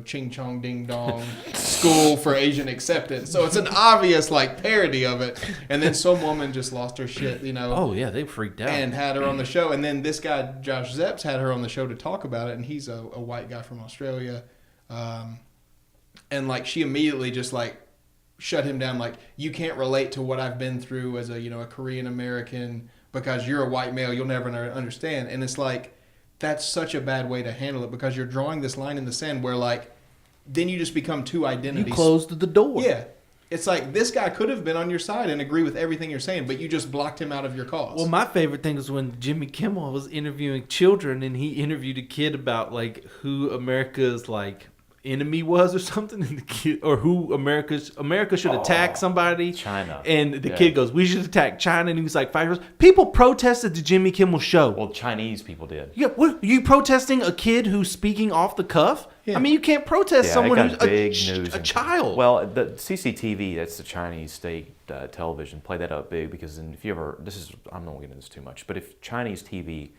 Ching Chong Ding Dong school for Asian acceptance. So it's an obvious like parody of it. And then some woman just lost her shit, Oh, yeah, they freaked out. And had her on the show. And then this guy, Josh Zepps, had her on the show to talk about it. And he's a white guy from Australia. And like she immediately just like shut him down. Like, you can't relate to what I've been through as a Korean American because you're a white male. You'll never understand. And it's like, that's such a bad way to handle it because you're drawing this line in the sand where like, then you just become two identities. You closed the door. Yeah. It's like this guy could have been on your side and agree with everything you're saying, but you just blocked him out of your cause. Well, my favorite thing was when Jimmy Kimmel was interviewing children and he interviewed a kid about like who America's like enemy was or something, and the kid, or who America should attack somebody. China. And the kid goes, we should attack China. And he was like 5 years old. People protested the Jimmy Kimmel show. Well, Chinese people did. Yeah, what, are you protesting a kid who's speaking off the cuff? Yeah. I mean, you can't protest someone it who's got big news a child. Well, the CCTV, that's the Chinese state television, play that up big because if you ever, I'm not going to get into this too much, but if Chinese TV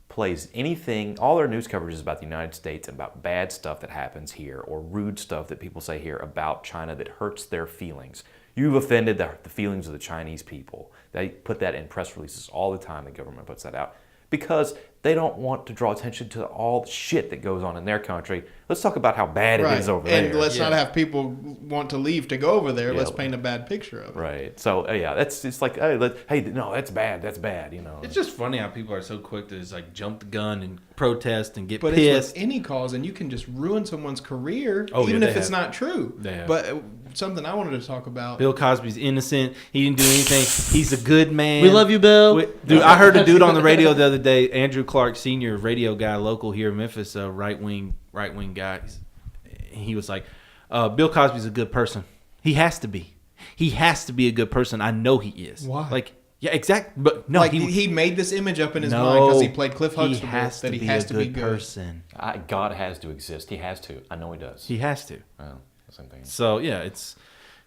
plays anything, all their news coverage is about the United States and about bad stuff that happens here or rude stuff that people say here about China that hurts their feelings. You've offended the feelings of the Chinese people. They put that in press releases all the time. The government puts that out because they don't want to draw attention to all the shit that goes on in their country. Let's talk about how bad it is over there. And let's not have people want to leave to go over there. Yeah. Let's paint a bad picture of it. Right. So, it's like, hey, no, that's bad, It's just funny how people are so quick to just like jump the gun and protest and get But pissed. it's with any cause, and you can just ruin someone's career, Oh, even yeah, if they it's have. not true. They have. But something I wanted to talk about. Bill Cosby's innocent. He didn't do anything. He's a good man. We love you, Bill. Dude, I heard a dude on the radio the other day, Andrew Clark Sr., radio guy, local here in Memphis, a right wing guy. He was like, Bill Cosby's a good person. He has to be. He has to be a good person. I know he is. Why? Like, yeah, exactly. But no, like he made this image up in his mind because he played Cliff Huxtable that he has to be good. person. God has to exist. He has to. I know he does. He has to. Well, same thing. So yeah, it's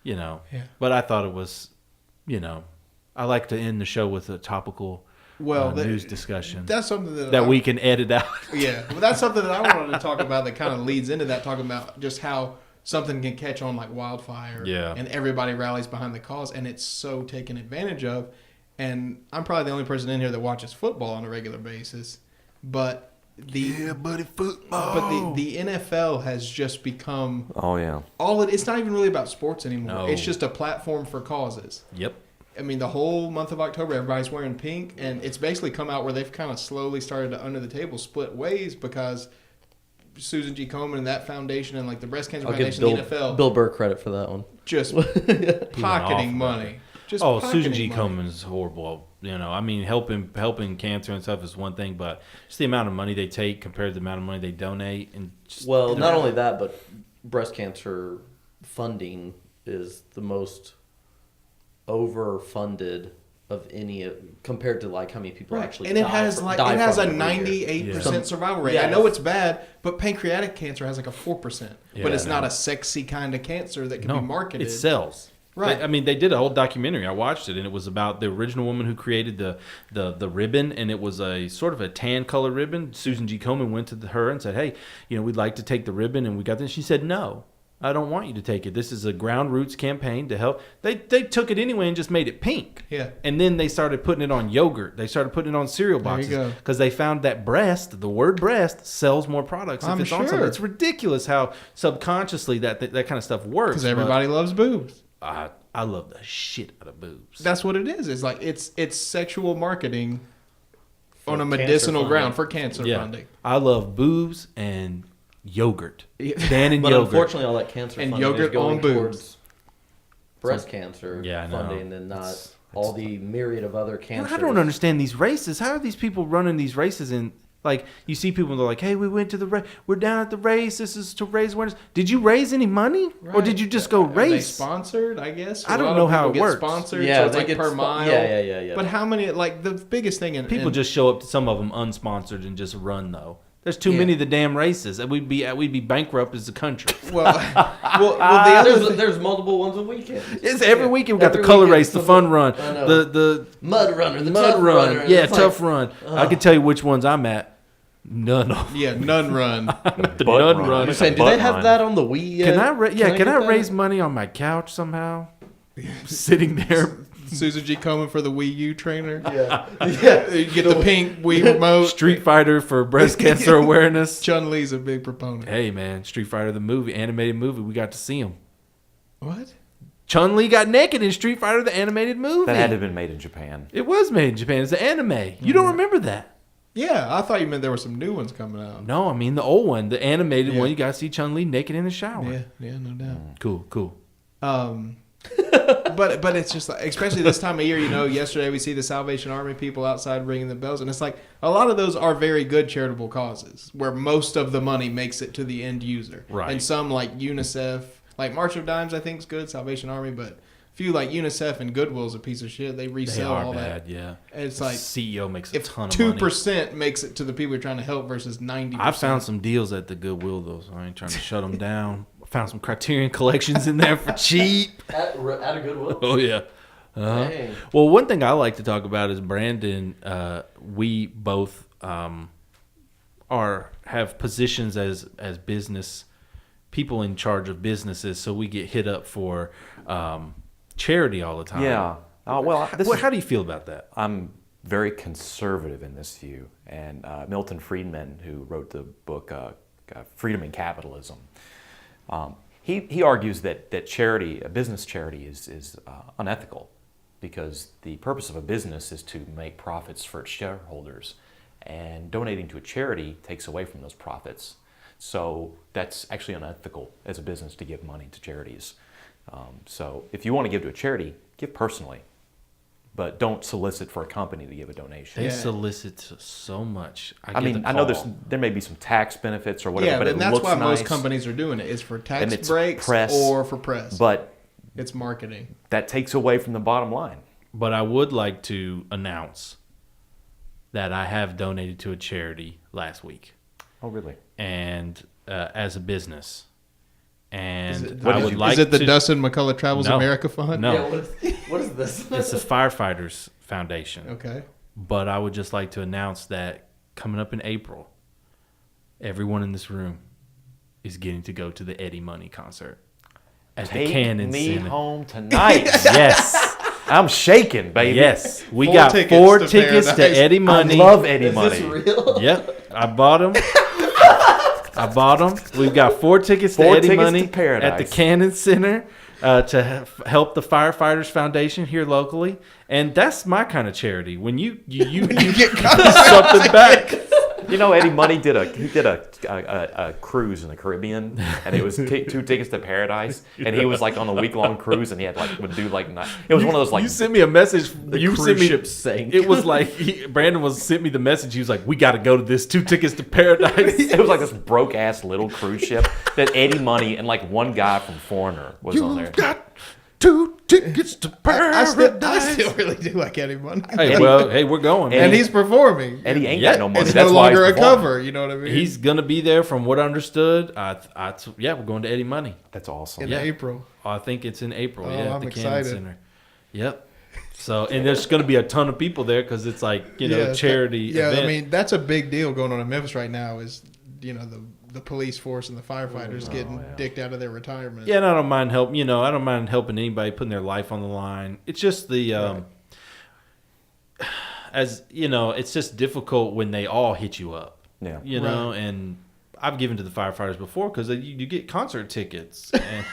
Yeah. But I thought it was, I like to end the show with a topical news discussion That's something that we can edit out. Yeah, well, that's something that I wanted to talk about that kind of leads into that, talking about just how something can catch on like wildfire, and everybody rallies behind the cause, and it's so taken advantage of. And I'm probably the only person in here that watches football on a regular basis, but football. But the NFL has just become it's not even really about sports anymore. No. It's just a platform for causes. Yep. I mean, the whole month of October, everybody's wearing pink, and it's basically come out where they've kind of slowly started to, under the table, split ways because Susan G. Komen and that foundation and like the Breast Cancer Foundation, the NFL, Bill Burr credit for that one. just pocketing money. Susan G. Komen is horrible. I mean, helping cancer and stuff is one thing, but just the amount of money they take compared to the amount of money they donate, and not only that, but breast cancer funding is the most overfunded of any compared to like how many people actually and it die has from, like die it has a from it every year. 98% survival rate. Yeah. I know it's bad, but pancreatic cancer has like a 4%. Yeah, but it's I not know. a sexy kind of cancer that can be marketed. It sells. Right. I mean, they did a whole documentary. I watched it, and it was about the original woman who created the ribbon, and it was a sort of a tan color ribbon. Susan G. Komen went to her and said, "Hey, we'd like to take the ribbon," and we got this. She said, "No, I don't want you to take it. This is a ground roots campaign to help." They took it anyway and just made it pink. Yeah. And then they started putting it on yogurt. They started putting it on cereal boxes There you go. because they found that the word breast, sells more products. I'm if it's on sure. something. It's ridiculous how subconsciously that kind of stuff works. Because everybody loves boobs. I love the shit out of boobs. That's what it is. It's like it's sexual marketing on a cancer medicinal funding. ground for cancer Yeah. funding. I love boobs and yogurt. Dan and But yogurt. unfortunately, all that cancer And funding yogurt is going on boobs. towards breast cancer Yeah, I know. funding and not It's- all the myriad of other And cancers. I don't understand these races. How are these people running these races? And like you see people and they're like, "Hey, we went to the race. We're down at the race. This is to raise awareness." Did you raise any money, or did you just go Are they race? sponsored, I guess. I don't A lot know of how people it get works. Sponsored, Yeah, so it's they like get per spo- mile. yeah. But how many? Like the biggest thing, People just show up. Some of them unsponsored and just run though. There's too many of the damn races, and we'd be bankrupt as a country. well, the other There's multiple ones a weekend. It's every weekend we got Every the color weekend race, the fun run, I know. the Mud runner, the mud tough run. runner. Yeah, It's tough like, run. I can tell you which ones I'm at. None of them. yeah, none run. The butt none run. run. I'm saying, do Butt they have run. that on the Wii? Can I? Can get I that? raise money on my couch somehow? Sitting there, Susan G. Komen for the Wii U trainer. Yeah. You get the pink Wii remote. Street Fighter for breast cancer awareness. Chun Li's a big proponent. Hey man, Street Fighter the movie, animated movie. We got to see him. What? Chun Li got naked in Street Fighter the animated movie. That had to have been made in Japan. It was made in Japan. It's an anime. You don't remember that? Yeah, I thought you meant there were some new ones coming out. No, I mean the old one, the animated Yeah. one. You got to see Chun Li naked in the shower. Yeah, no doubt. Cool. But it's just like, especially this time of year, yesterday we see the Salvation Army people outside ringing the bells, and it's like a lot of those are very good charitable causes where most of the money makes it to the end user. Right. And some like UNICEF, like March of Dimes, I think is good, Salvation Army, but few like UNICEF and Goodwill's a piece of shit. They They resell are all bad, that. yeah. And it's like CEO makes a if ton of money. 2% makes it to the people you're trying to help versus 90%. I found some deals at the Goodwill though, so I ain't trying to shut them down. I found some Criterion collections in there for cheap. At a Goodwill. Oh yeah. Dang. Well, one thing I like to talk about is Brandon. We both have positions as business people in charge of businesses, so we get hit up for charity all the time. Yeah. Well, How do you feel about that? I'm very conservative in this view, and Milton Friedman, who wrote the book Freedom and Capitalism, he argues that charity, a business charity, is unethical because the purpose of a business is to make profits for its shareholders, and donating to a charity takes away from those profits. So that's actually unethical as a business to give money to charities. So if you want to give to a charity, give personally, but don't solicit for a company to give a donation. They solicit so much. I mean, I know there may be some tax benefits or whatever, Yeah, but and it that's looks why nice. most companies are doing it is for And tax it's breaks press, or for press. But It's marketing. That takes away from the bottom line. But I would like to announce that I have donated to a charity last week, Oh, really? and as a business. And Is it the Dustin McCullough Travels No. America Fund? No. Yeah, what is this? It's the Firefighters Foundation. Okay. But I would just like to announce that coming up in April, everyone in this room is getting to go to the Eddie Money concert at the Take Cannon me Center. home tonight. Yes, I'm shaking, baby. yes. We 4 got tickets 4 to tickets to Paradise. Eddie I Money. love Eddie Is Money. this real? Yep, I bought them. We've got 4 tickets to 4 Eddie tickets Money to Paradise. at the Cannon Center to help the Firefighters Foundation here locally, and that's my kind of charity. When you get something back. You know, Eddie Money did a cruise in the Caribbean, and it was 2 tickets to Paradise, and he was like on a week-long cruise, and he had would do like it was one of those like You sent me a message. You cruise sent me. ship sank. It was like Brandon sent me the message. He was like, "We got to go to this 2 tickets to Paradise." it was like this broke ass little cruise ship that Eddie Money and like one guy from Foreigner was on there. You got 2 tickets to I Paradise. still really do like Eddie Money. Hey, well, hey, we're going. and Man. he's performing. Eddie ain't Yeah, got no money. It's That's no why he's longer a performing. cover. You know what I mean? He's gonna be there, from what I understood. Yeah, we're going to Eddie Money. That's awesome. in yeah. April. I think it's in April. Oh, Yeah, at I'm the Cannon excited. Center. Yep. So, and there's going to be a ton of people there because it's like charity. Yeah, event. I mean that's a big deal going on in Memphis right now. Is the police force and the firefighters getting dicked out of their retirement. Yeah, and I don't mind help. I don't mind helping anybody putting their life on the line. It's just it's just difficult when they all hit you up. Yeah. And I've given to the firefighters before because you get concert tickets. And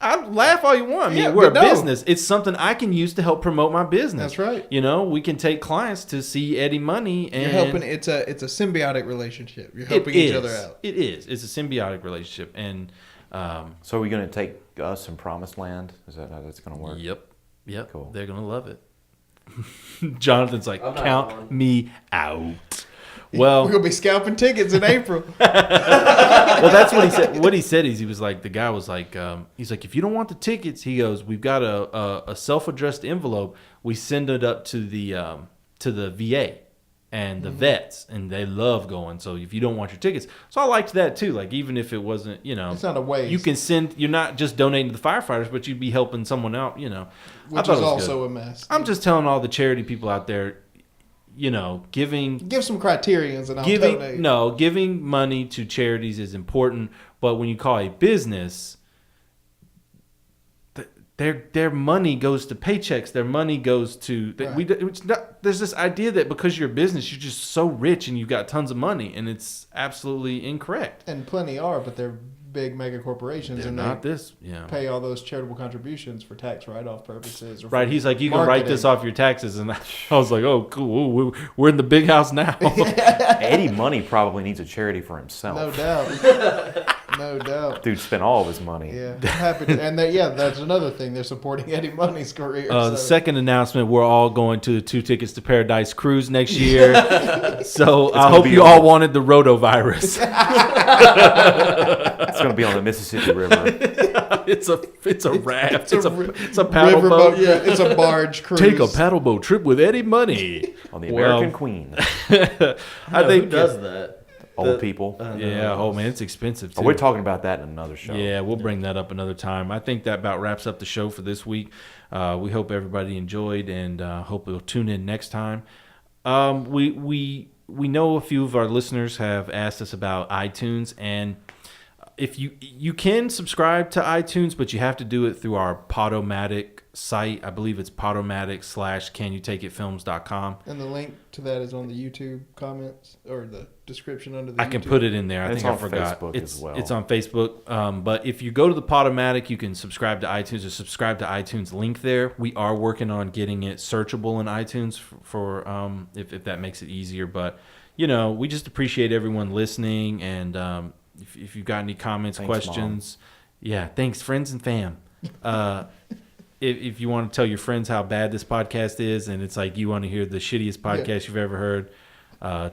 I laugh all you want. I mean, Yeah, we're a but no. business. It's something I can use to help promote my business. That's right. We can take clients to see Eddie Money, and You're helping. It's a symbiotic relationship. You're it helping each is. other out. It is. It's a symbiotic relationship, and So are we going to take us some promised land? Is that how that's going to work? Yep. Cool. They're gonna love it. Jonathan's like, I'm not count going. me out. Well, We're gonna be scalping tickets in April. well, that's what he said. What he said is he was like, the guy was like, he's like, if you don't want the tickets, he goes, we've got a self-addressed envelope. We send it up to the VA and the vets, and they love going. So if you don't want your tickets, so I liked that too. Like even if it wasn't, It's not a waste. you can send. You're not just donating to the firefighters, but you'd be helping someone out. I Which thought is it was also good. a mess. I'm just telling all the charity people out there, giving Give some criterions and I'll donate. giving money to charities is important, but when you call a business, their money goes to paychecks. Their money goes to there's this idea that because you're a business, you're just so rich and you've got tons of money, and it's absolutely incorrect. And plenty are, but they're big mega corporations They're and not they this. Yeah. pay all those charitable contributions for tax write-off purposes. Or Right, for he's like, you can write this marketing. off your taxes, and I was like, oh, cool, we're in the big house now. Eddie Money probably needs a charity for himself. No doubt. No doubt. Dude spent all of his money. Yeah, I'm happy to, and that's another thing. They're supporting Eddie Money's career. The second announcement, we're all going to the 2 tickets to Paradise cruise next year. So I gonna hope be you on- all wanted the rotavirus. It's going to be on the Mississippi River. it's a raft. It's a riverboat. paddle boat. Yeah, it's a barge cruise. Take a paddle boat trip with Eddie Money. On the American Well, Queen. I think who does that? Old people. Yeah. Oh man, it's expensive too. We're talking about that in another show. Yeah, we'll bring that up another time. I think that about wraps up the show for this week. We hope everybody enjoyed, and hope you'll tune in next time. We know a few of our listeners have asked us about iTunes, and if you can subscribe to iTunes, but you have to do it through our Podomatic site. I believe it's podomatic.com. And the link to that is on the YouTube comments or the description under the I can YouTube. put it in there. I And think it's I on forgot. Facebook it's as well. It's on Facebook. But if you go to the Podomatic, you can subscribe to iTunes or subscribe to iTunes link there. We are working on getting it searchable in iTunes for if that makes it easier. But we just appreciate everyone listening, and if you've got any comments, Thanks, questions, yeah, thanks friends and fam. If you want to tell your friends how bad this podcast is, and it's like you want to hear the shittiest podcast you've ever heard,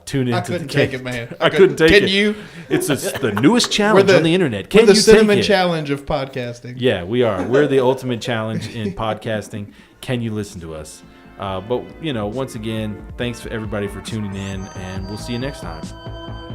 tune in. I couldn't take it, man. I couldn't take it. Can you? It's the newest challenge on the internet. Can We're the you cinnamon take it? challenge of podcasting. Yeah, we are. We're the ultimate challenge in podcasting. Can you listen to us? But once again, thanks for everybody for tuning in, and we'll see you next time.